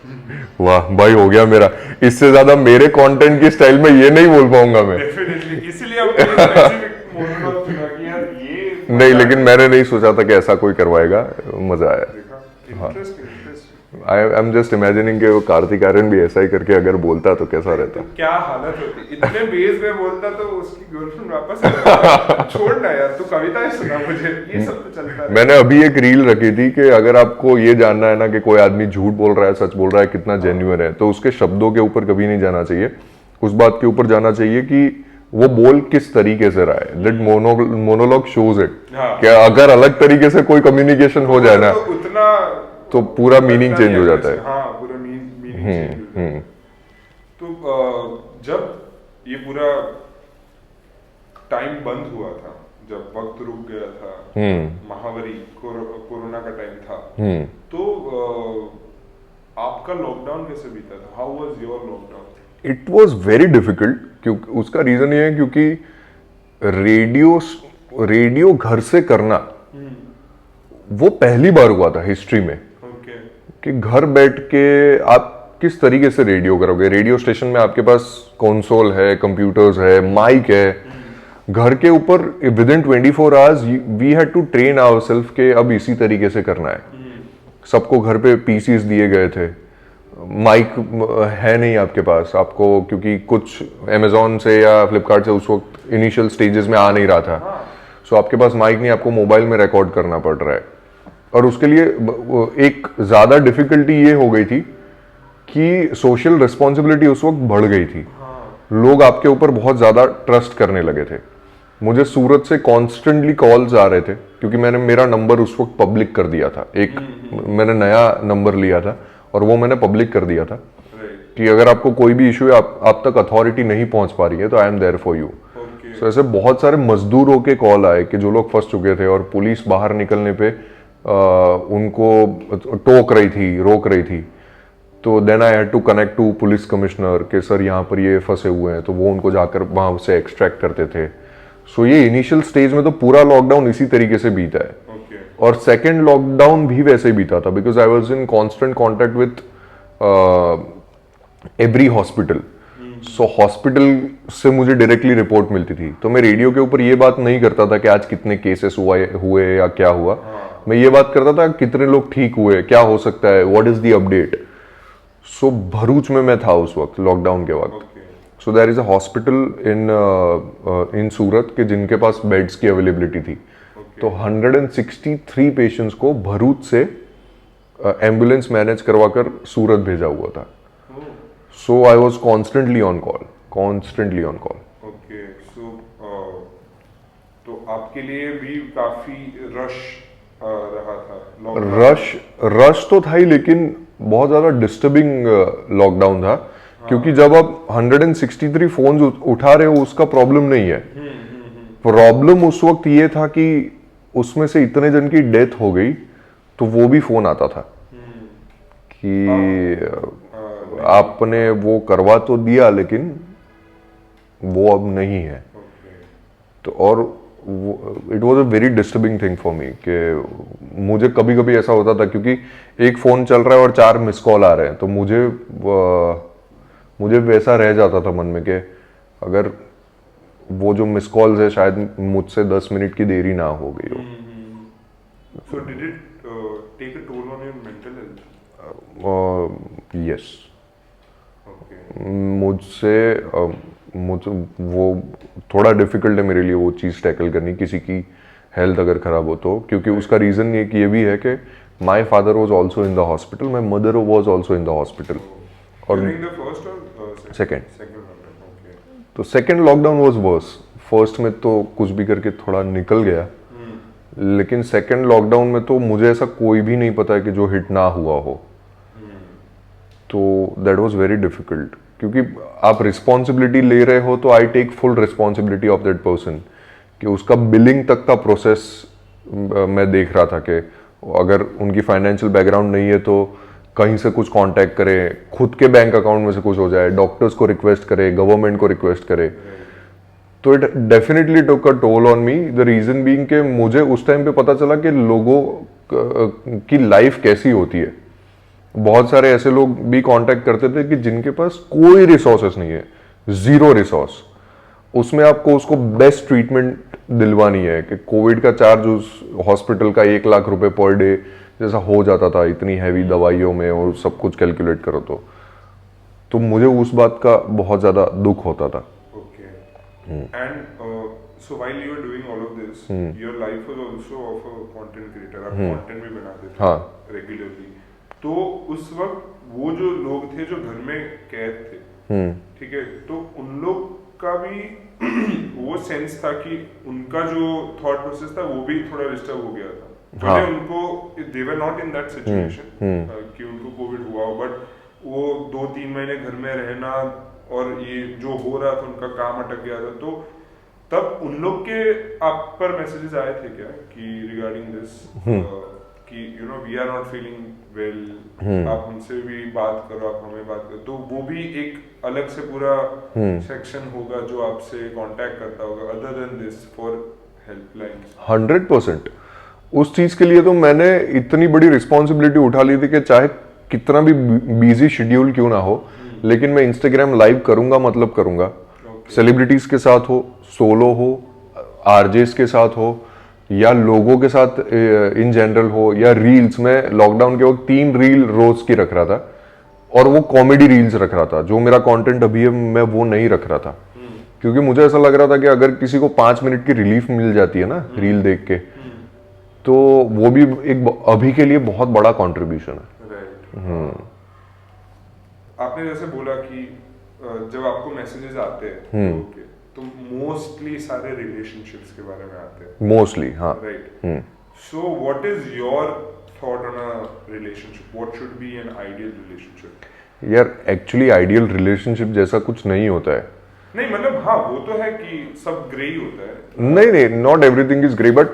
वाह भाई, हो गया मेरा। इससे ज्यादा मेरे कंटेंट की स्टाइल में ये नहीं बोल पाऊंगा मैं। इसीलिए हमने स्पेसिफिक मोनोलॉग चुना कि यार ये नहीं, लेकिन मैंने नहीं सोचा था कि ऐसा कोई करवाएगा, मजा आया। Interesting. I am just imagining कि वो कार्तिक आर्यन भी ऐसा ही करके अगर बोलता तो कैसा रहता। क्या हालत होती, इतने बेस में बोलता तो उसकी गर्लफ्रेंड वापस आ जाती। छोड़ना यार, तू कविताएं सुना मुझे, ये सब तो चलता है। मैंने अभी एक रील रखी थी कि अगर आपको ये जानना है ना कि कोई आदमी झूठ बोल रहा है सच बोल रहा है कितना जेन्युइन है, तो उसके शब्दों के ऊपर कभी नहीं जाना चाहिए, उस बात के ऊपर जाना चाहिए कि वो बोल किस तरीके से रहा है। दैट मोनोलॉग शोज इट कि अगर अलग तरीके से कोई कम्युनिकेशन हो जाए ना उतना तो पूरा मीनिंग चेंज हो जाता है। हाँ, पूरा मीनिंग चेंज हो जाता है। तो जब ये पूरा टाइम बंद हुआ था, जब वक्त रुक गया था, महामारी कोरोना का टाइम था, तो आपका लॉकडाउन कैसे बीता था? How was your lockdown? It was very difficult, क्योंकि उसका रीजन ये है क्योंकि रेडियो घर से करना वो पहली बार हुआ था हिस्ट्री में कि घर बैठ के आप किस तरीके से रेडियो करोगे। रेडियो स्टेशन में आपके पास कंसोल है, कंप्यूटर्स है, माइक है, घर के ऊपर within 24 hours we had to train ourselves के अब इसी तरीके से करना है। सबको घर पे पीसीस दिए गए थे, माइक है नहीं आपके पास, आपको क्योंकि कुछ अमेजोन से या फ्लिपकार्ट से उस वक्त इनिशियल स्टेजेस में आ नहीं रहा था, सो आपके पास माइक नहीं, आपको मोबाइल में रिकॉर्ड करना पड़ रहा है। और उसके लिए एक ज्यादा डिफिकल्टी ये हो गई थी कि सोशल रिस्पॉन्सिबिलिटी उस वक्त बढ़ गई थी। लोग आपके ऊपर बहुत ज्यादा ट्रस्ट करने लगे थे। मुझे सूरत से कॉन्स्टेंटली कॉल्स आ रहे थे क्योंकि मैंने मेरा नंबर उस वक्त पब्लिक कर दिया था। एक मैंने नया नंबर लिया था और वो मैंने पब्लिक कर दिया था कि अगर आपको कोई भी इशू है, आप तक अथॉरिटी नहीं पहुंच पा रही है, तो I am there for you. So ऐसे बहुत सारे मजदूरों के कॉल आए कि जो लोग फंस चुके थे और पुलिस बाहर निकलने पे उनको टोक रही थी, रोक रही थी। तो then I had to connect to police commissioner कि सर यहाँ पर ये फंसे हुए हैं, तो वो उनको जाकर वहां से एक्सट्रैक्ट करते थे। सो ये इनिशियल स्टेज में तो पूरा लॉकडाउन इसी तरीके से बीता है। और सेकेंड लॉकडाउन भी वैसे ही बीता था because I was in constant contact with every hospital. So hospital से मुझे डायरेक्टली रिपोर्ट मिलती थी, तो मैं रेडियो के ऊपर ये बात नहीं करता था कि आज कितने केसेस हुए या क्या हुआ। मैं ये बात करता था कितने लोग ठीक हुए, क्या हो सकता है, what is the update. So Bharuch में मैं था उस वक्त लॉकडाउन के वक्त। So there is a hospital in Surat के जिनके पास बेड्स की अवेलेबिलिटी थी। तो 163 पेशेंट्स को भरूच से एम्बुलेंस मैनेज करवाकर सूरत भेजा हुआ था। So I was constantly on call. Okay, so तो आपके लिए भी काफी रश रहा था? रश तो था ही, लेकिन बहुत ज्यादा डिस्टर्बिंग लॉकडाउन था। क्योंकि जब आप 163 फोन उठा रहे हो उसका प्रॉब्लम नहीं है। प्रॉब्लम उस वक्त ये था कि उसमें से इतने जन की डेथ हो गई तो वो भी फोन आता था कि आपने वो करवा तो दिया लेकिन वो अब नहीं है। तो और it was a very disturbing thing for me कि मुझे कभी कभी ऐसा होता था क्योंकि एक फोन चल रहा है और 4 मिस कॉल आ रहे हैं, तो मुझे वैसा रह जाता था मन में कि अगर वो जो मिस कॉल्स है शायद मुझसे 10 मिनट की देरी ना हो गई हो। So did it take a toll on your mental health? Yes. Okay. मुझे वो थोड़ा डिफिकल्ट है मेरे लिए वो चीज़ टैकल करनी, किसी की हेल्थ अगर खराब हो तो, क्योंकि उसका रीज़न ये भी है कि my father was also in the hospital, my mother was also in the hospital. और सेकेंड तो second lockdown was worse. First में तो कुछ भी करके थोड़ा निकल गया, लेकिन सेकेंड लॉकडाउन में तो मुझे ऐसा कोई भी नहीं पता है कि जो हिट ना हुआ हो। तो दैट वाज वेरी डिफिकल्ट, क्योंकि आप रिस्पॉन्सिबिलिटी ले रहे हो तो I take full responsibility of that person, कि उसका बिलिंग तक का प्रोसेस मैं देख रहा था कि अगर उनकी फाइनेंशियल बैकग्राउंड नहीं है तो कहीं से कुछ कांटेक्ट करे, खुद के बैंक अकाउंट में से कुछ हो जाए, डॉक्टर्स को रिक्वेस्ट करे, गवर्नमेंट को रिक्वेस्ट करे, तो it definitely took a toll on me. The reason being कि मुझे उस टाइम पे पता चला कि लोगों की लाइफ कैसी होती है। बहुत सारे ऐसे लोग भी कांटेक्ट करते थे कि जिनके पास कोई रिसोर्सेस नहीं है, जीरो रिसोर्स, उसमें आपको उसको बेस्ट ट्रीटमेंट दिलवानी है कि कोविड का चार्ज उस हॉस्पिटल का 1 लाख रुपए पर डे जैसा हो जाता था इतनी हैवी दवाइयों में, और सब कुछ कैलकुलेट करो तो मुझे उस बात का बहुत ज्यादा दुख होता था। And so while you were doing all of this, your life was also of a content creator. आप content भी बनाते थे regularly. तो उस वक्त वो जो लोग थे जो घर में कैद थे, ठीक है, तो उन लोग का भी वो सेंस था कि उनका जो थॉट प्रोसेस था वो भी थोड़ा डिस्टर्ब हो गया था। भले उनको they were not in that situation कि उनको कोविड हुआ हो, बट वो 2-3 महीने घर में रहना और ये जो हो रहा था, उनका काम अटक गया था, तो तब उन लोग के आप पर मैसेजेस आए थे क्या कि रिगार्डिंग दिस कि you know we are not feeling well, आप हमसे भी बात करो, आप हमें बात करो, तो वो भी एक अलग से पूरा सेक्शन होगा जो आपसे कांटेक्ट करता होगा other than this for helplines? 100% उस चीज के लिए तो मैंने इतनी बड़ी रिस्पॉन्सिबिलिटी उठा ली थी कि चाहे कितना भी बिजी शेड्यूल क्यों ना हो, लेकिन मैं इंस्टाग्राम लाइव करूंगा, मतलब करूंगा। सेलिब्रिटीज के साथ हो, सोलो हो, आरजेस के साथ हो, या लोगों के साथ इन जनरल हो, या रील्स में लॉकडाउन के वक्त 3 रील रोज की रख रहा था, और वो कॉमेडी रील्स रख रहा था। जो मेरा कंटेंट अभी है मैं वो नहीं रख रहा था, क्योंकि मुझे ऐसा लग रहा था कि अगर किसी को 5 मिनट की रिलीफ मिल जाती है ना रील देख के, तो वो भी एक अभी के लिए बहुत बड़ा कॉन्ट्रीब्यूशन है। आपने जैसे बोला कि जब आपको मैसेजेस आते हैं तो मोस्टली सारे रिलेशनशिप्स के बारे में आते हैं, मोस्टली, हाँ, right. So what is your thought on a relationship? What should be an ideal relationship? यार एक्चुअली आइडियल रिलेशनशिप जैसा कुछ नहीं होता है। नहीं मतलब हाँ, वो तो है कि सब ग्रे ही होता है। नहीं, not everything is grey, but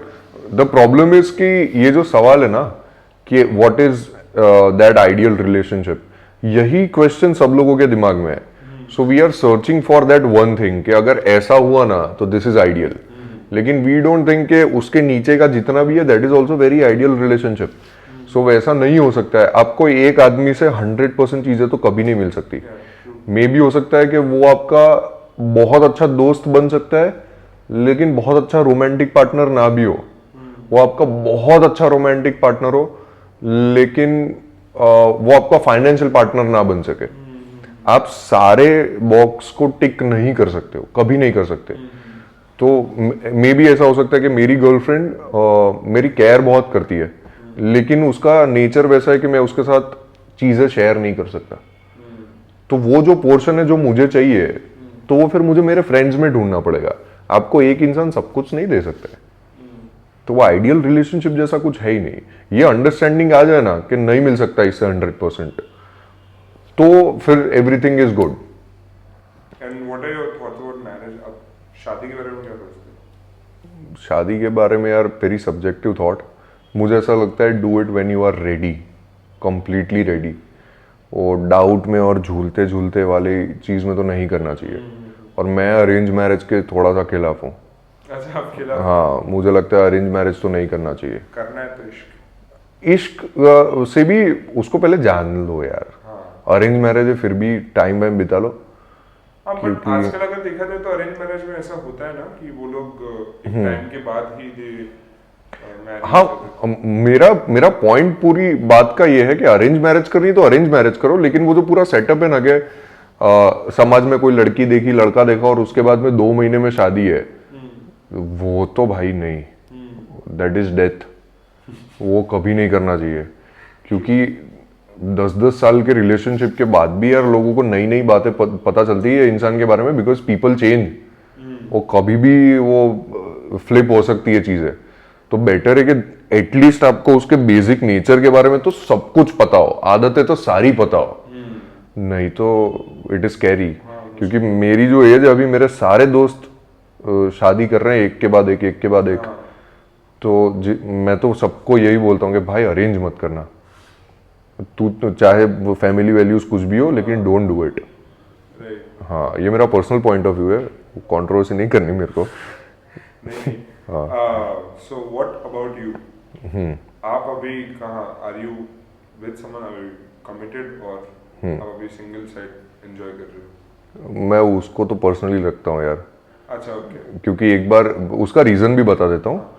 the problem is कि ये जो सवाल है ना कि what is that ideal relationship, यही क्वेश्चन सब लोगों के दिमाग में है। So we are searching for that one thing कि अगर ऐसा हुआ ना तो दिस इज आइडियल, लेकिन वी डोंट थिंक कि उसके नीचे का जितना भी है that is also very ideal relationship. So वैसा नहीं हो सकता है। आपको एक आदमी से 100% चीजें तो कभी नहीं मिल सकती। मे बी हो सकता है कि वो आपका बहुत अच्छा दोस्त बन सकता है, लेकिन बहुत अच्छा रोमांटिक पार्टनर ना भी हो। वो आपका बहुत अच्छा रोमांटिक पार्टनर हो, लेकिन वो आपका फाइनेंशियल पार्टनर ना बन सके। आप सारे बॉक्स को टिक नहीं कर सकते हो, कभी नहीं कर सकते। तो मे बी ऐसा हो सकता है कि मेरी गर्लफ्रेंड मेरी केयर बहुत करती है, लेकिन उसका नेचर वैसा है कि मैं उसके साथ चीजें शेयर नहीं कर सकता। तो वो जो पोर्शन है जो मुझे चाहिए, तो वो फिर मुझे मेरे फ्रेंड्स में ढूंढना पड़ेगा। आपको एक इंसान सब कुछ नहीं दे सकता है। तो वो आइडियल रिलेशनशिप जैसा कुछ है ही नहीं। ये अंडरस्टैंडिंग आ जाए ना कि नहीं मिल सकता इससे 100%, तो फिर everything is good. And what are your thoughts about marriage? अब शादी के बारे में क्या सोचते हैं? शादी के बारे में यार वेरी सब्जेक्टिव थॉट। मुझे ऐसा लगता है do it when you are ready, completely ready. और डाउट में और झूलते झूलते वाली चीज में तो नहीं करना चाहिए। और मैं अरेंज मैरिज के थोड़ा सा खिलाफ हूँ। अच्छा, आप खिलाफ? हाँ, मुझे लगता है अरेंज मैरिज तो नहीं करना चाहिए। करना है तो इश्क से भी उसको पहले जान लो यार। अरेंज मैरिज है फिर भी टाइम वाइम बिता लो। हाँ, बट आजकल अगर देखा जाए तो अरेंज मैरिज में ऐसा होता है ना कि वो लोग एक टाइम के बाद ही हाँ, मेरा पॉइंट पूरी बात का ये है कि अरेंज मैरिज करनी है तो अरेंज मैरिज करो, लेकिन वो जो पूरा सेटअप है ना कि समाज में कोई लड़की देखी, लड़का देखा और उसके बाद में 2 महीने में शादी है, वो तो भाई नहीं, दैट इज डेथ। वो कभी नहीं करना चाहिए, क्योंकि 10-10 साल के रिलेशनशिप के बाद भी यार लोगों को नई नई बातें पता चलती है इंसान के बारे में, बिकॉज पीपल चेंज। वो कभी भी वो फ्लिप हो सकती है चीजें। तो बेटर है कि एटलीस्ट आपको उसके बेसिक नेचर के बारे में तो सब कुछ पता हो, आदतें तो सारी पता हो। नहीं तो इट इज कैरी, क्योंकि मेरी जो एज है अभी, मेरे सारे दोस्त शादी कर रहे हैं एक के बाद एक के बाद एक। तो मैं तो सबको यही बोलता हूँ कि भाई अरेंज मत करना, तू तो चाहे वो फैमिली वैल्यूज कुछ भी हो, लेकिन डोंट डू इट। हाँ, ये मेरा पर्सनल पॉइंट ऑफ व्यू है, कंट्रोवर्सी नहीं करनी मेरे को। नहीं। So what about you? आप अभी कहाँ, are you with someone, are you committed, और आप अभी सिंगल साइड एंजॉय कर रहे हो? मैं उसको तो पर्सनली रखता हूँ यार। अच्छा, ओके। क्योंकि एक बार उसका रीज़न भी बता देता हूँ।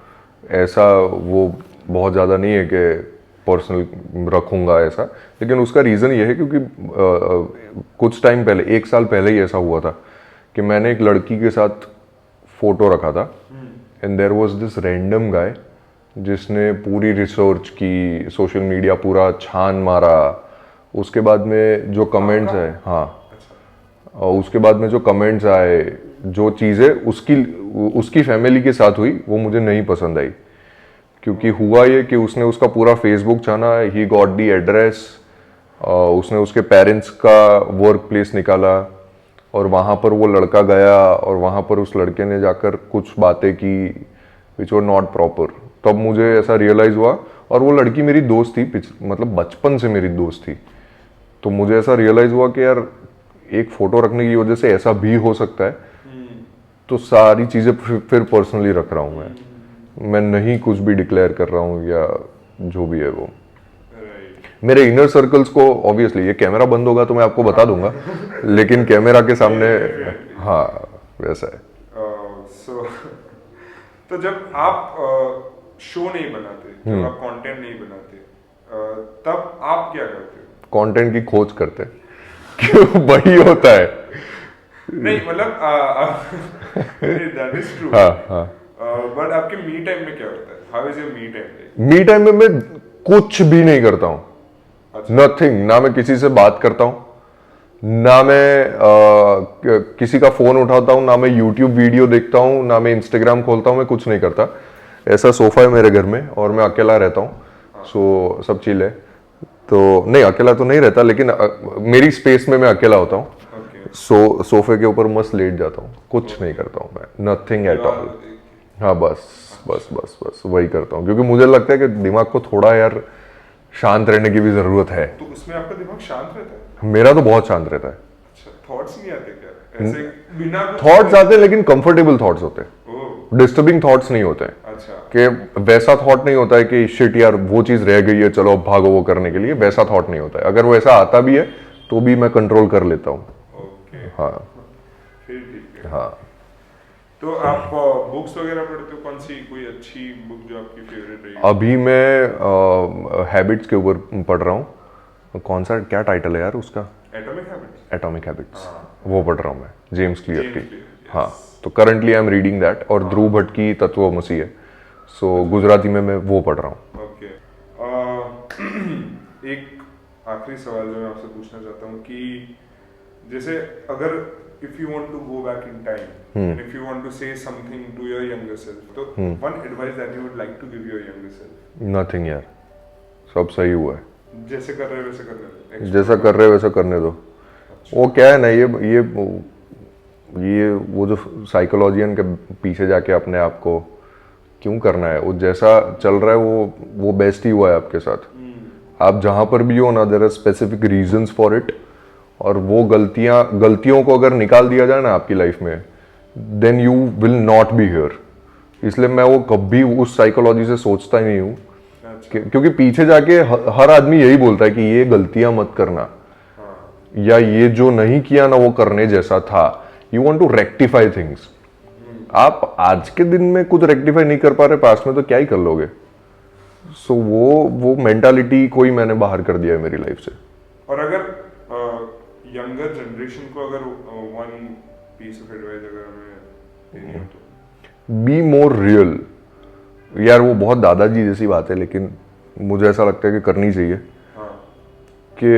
ऐसा वो बहुत ज़्यादा नहीं है कि पर्सनल रखूँगा ऐसा, लेकिन उसका रीज़न ये है क्योंकि कुछ टाइम पहले, 1 साल पहले ही ऐसा हुआ था कि मैंने एक लड़की के साथ फ़ोटो रखा था, and there was this random guy जिसने पूरी रिसर्च की, सोशल मीडिया पूरा छान मारा। उसके बाद में जो कमेंट्स आए, हाँ, और उसके बाद में जो कमेंट्स आए, जो चीज़ें उसकी फैमिली के साथ हुई, वो मुझे नहीं पसंद आई। क्योंकि हुआ ये कि उसने उसका पूरा फेसबुक छाना, ही गॉट दी एड्रेस, उसने उसके पेरेंट्स का वर्क प्लेस निकाला, और वहाँ पर वो लड़का गया और वहाँ पर उस लड़के ने जाकर कुछ बातें की विच वर नॉट प्रॉपर। तब मुझे ऐसा रियलाइज़ हुआ, और वो लड़की मेरी दोस्त थी, मतलब बचपन से मेरी दोस्त थी। तो मुझे ऐसा रियलाइज़ हुआ कि यार एक फ़ोटो रखने की वजह से ऐसा भी हो सकता है। तो सारी चीज़ें फिर पर्सनली रख रहा हूँ मैं नहीं कुछ भी डिक्लेयर कर रहा हूँ या जो भी है वो। मेरे इनर सर्कल्स को ऑब्वियसली, ये कैमरा बंद होगा तो मैं आपको बता दूंगा, लेकिन कैमरा के सामने हाँ वैसा है। तो जब आप शो नहीं बनाते, जब आप कंटेंट नहीं बनाते, तब आप क्या करते हो? कंटेंट की खोज करते क्यों, वही होता है। नहीं मतलब दैट इज ट्रू। हाँ हाँ। बट आपके मी टाइम में क्या होता है? How is your me time? Me time में मैं कुछ भी नहीं करता हूँ, नथिंग। ना मैं किसी से बात करता हूँ, ना मैं किसी का फोन उठाता हूँ, ना मैं यूट्यूब वीडियो देखता हूँ, ना मैं इंस्टाग्राम खोलता हूँ, मैं कुछ नहीं करता। ऐसा सोफा है मेरे घर में और मैं अकेला रहता हूँ, सो सब चिल है। तो नहीं, अकेला तो नहीं रहता, लेकिन मेरी स्पेस में मैं अकेला होता हूँ। सोफे के ऊपर मस्त लेट जाता हूँ, कुछ नहीं करता हूँ मैं, नथिंग एट ऑल। हाँ बस बस बस बस वही करता हूँ, क्योंकि मुझे लगता है कि दिमाग को थोड़ा यार शांत रहने की भी जरूरत है। तो उसमें आपका दिमाग शांत रहता है? मेरा तो बहुत शांत रहता है। अच्छा, थॉट्स नहीं आते क्या ऐसे बिना? थॉट्स आते हैं, लेकिन कंफर्टेबल थॉट्स होते हैं, डिस्टर्बिंग थॉट्स नहीं होते हैं। अच्छा, कि वैसा थॉट नहीं होता है कि शिट यार वो चीज रह गई है, चलो अब भागो वो करने के लिए, वैसा थॉट नहीं होता है। अगर वो ऐसा आता भी है तो भी मैं कंट्रोल कर लेता हूँ। ओके, हाँ फिर ठीक है। हाँ। तो आप बुक्स वगैरह पढ़ते हो? कौन सी कोई अच्छी बुक जो आपकी फेवरेट रही? अभी मैं हैबिट्स के ऊपर पढ़ रहा हूँ। कौन सा, क्या टाइटल है यार उसका? Atomic habits. एटॉमिक हैबिट्स, वो पढ़ रहा हूँ मैं, जेम्स क्लियर की। yes. हाँ, तो currently I am reading that, और ध्रुव भट्ट की तत्वमसी है, सो गुजराती में मैं वो पढ़ रहा हूँ। ओके। एक आखिरी सवाल जो मैं आपसे पूछना चाहता हूँ कि जैसे अगर if you want to go back in time and if you want to say something to your younger self, तो one advice that you would like to give your younger self? Nothing यार, सब सही हुआ है। जैसे कर रहे हो वैसे करने दो। जैसा कर रहे हो वैसा करने दो। वो क्या है ना, ये वो जो साइकोलॉजियन के पीछे जाके अपने आप को क्यों करना है, वो जैसा चल रहा है वो बेस्ट ही हुआ है आपके साथ। आप जहाँ पर भी हो ना, there are specific reasons for it, और वो गलतियों को अगर निकाल दिया जाए ना आपकी लाइफ में, then you will not be here. इसलिए मैं वो कभी उस साइकोलॉजी से सोचता ही नहीं हूँ, क्योंकि पीछे जाके हर आदमी यही बोलता है कि ये गलतियां मत करना, या ये जो नहीं किया ना वो करने जैसा था। You want to rectify things. आप आज के दिन में कुछ रेक्टिफाई नहीं कर पा रहे, पास्ट में तो क्या ही कर लोगे। सो वो मेंटालिटी कोई मैंने बाहर कर दिया है मेरी लाइफ से। और अगर यंगर जनरेशन को अगर वन पीस ऑफ एडवाइस अगर हमें देनी हो तो? Be more real. यार वो बहुत दादाजी जैसी बात है, लेकिन मुझे ऐसा लगता है कि करनी चाहिए। कि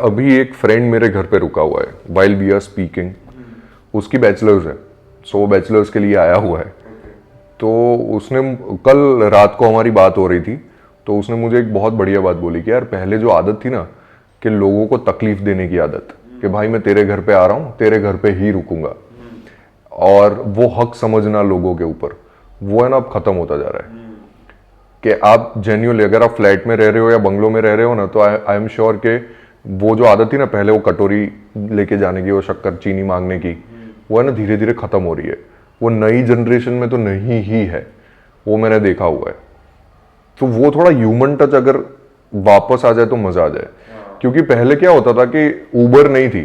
अभी एक फ्रेंड मेरे घर पे रुका हुआ है वाइल वी आर स्पीकिंग। उसकी बैचलर्स है, सो बैचलर्स के लिए आया हुआ है। तो उसने कल रात को हमारी बात हो रही थी, तो उसने मुझे एक बहुत बढ़िया बात बोली कि यार पहले जो आदत थी ना कि लोगों को तकलीफ देने की आदत, कि भाई मैं तेरे घर पे आ रहा हूँ, तेरे घर पे ही रुकूंगा, और वो हक समझना लोगों के ऊपर, वो है ना अब खत्म होता जा रहा है। कि आप जेन्युइनली अगर आप फ्लैट में रह रहे हो या बंगलो में रह रहे हो ना, तो आई एम श्योर कि वो जो आदत थी ना पहले, वो कटोरी लेके जाने की, वो शक्कर चीनी मांगने की, वो है ना धीरे धीरे खत्म हो रही है। वो नई जनरेशन में तो नहीं ही है, वो मैंने देखा हुआ है। तो वो थोड़ा ह्यूमन टच अगर वापस आ जाए तो मजा आ जाए। क्योंकि पहले क्या होता था कि उबर नहीं थी,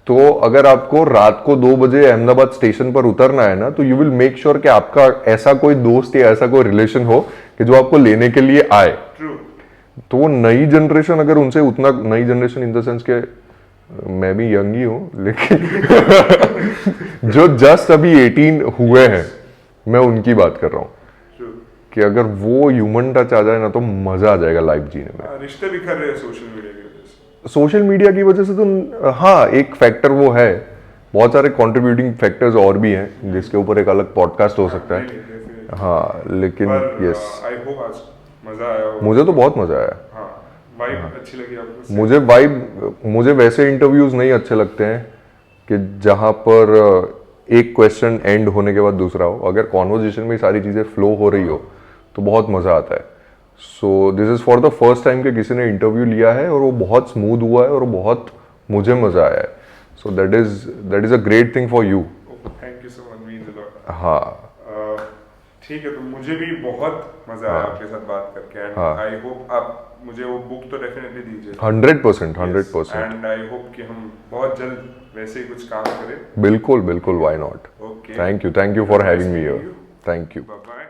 तो अगर आपको रात को 2 बजे अहमदाबाद स्टेशन पर उतरना है ना, तो यू विल मेक श्योर कि आपका ऐसा कोई दोस्त या ऐसा कोई रिलेशन हो कि जो आपको लेने के लिए आए। तो वो नई जनरेशन, अगर उनसे उतना, नई जनरेशन इन द सेंस के मैं भी यंग ही हूं, लेकिन जो जस्ट अभी 18 हुए हैं, मैं उनकी बात कर रहा हूँ कि अगर वो ह्यूमन टच आ जाए ना तो मजा आ जाएगा लाइफ जीने में। रिश्ते बिखर रहे हैं सोशल मीडिया की वजह से। सोशल मीडिया की वजह से तो हाँ, एक फैक्टर वो है, बहुत सारे कंट्रीब्यूटिंग फैक्टर्स और भी हैं जिसके ऊपर एक अलग पॉडकास्ट हो सकता है। हाँ, लेकिन यस, आई होप आज मजा आया होगा। मुझे तो बहुत मजा आया। हाँ, वाइब अच्छी लगी आपको? मुझे वैसे इंटरव्यूज नहीं अच्छे लगते हैं कि जहां पर एक क्वेश्चन एंड होने के बाद दूसरा हो। अगर कॉन्वर्जेशन में सारी चीजें फ्लो हो रही हो तो बहुत मजा आता है। So this is for the first time कि किसी ने इंटरव्यू लिया है और वो बहुत स्मूथ हुआ है और बहुत मुझे मजा आया है। So that is a great thing for you. Thank you so much, means a lot. हाँ, ठीक है, तो मुझे भी बहुत मजा आया आपके साथ बात करके। एंड आई होप आप मुझे वो बुक तो डेफिनेटली दीजिए। 100%। एंड आई होप कि हम बहुत जल्द वैसे ही कुछ काम करें। बिल्कुल, why not. Okay, thank you for having me here. Thank you. Bye bye.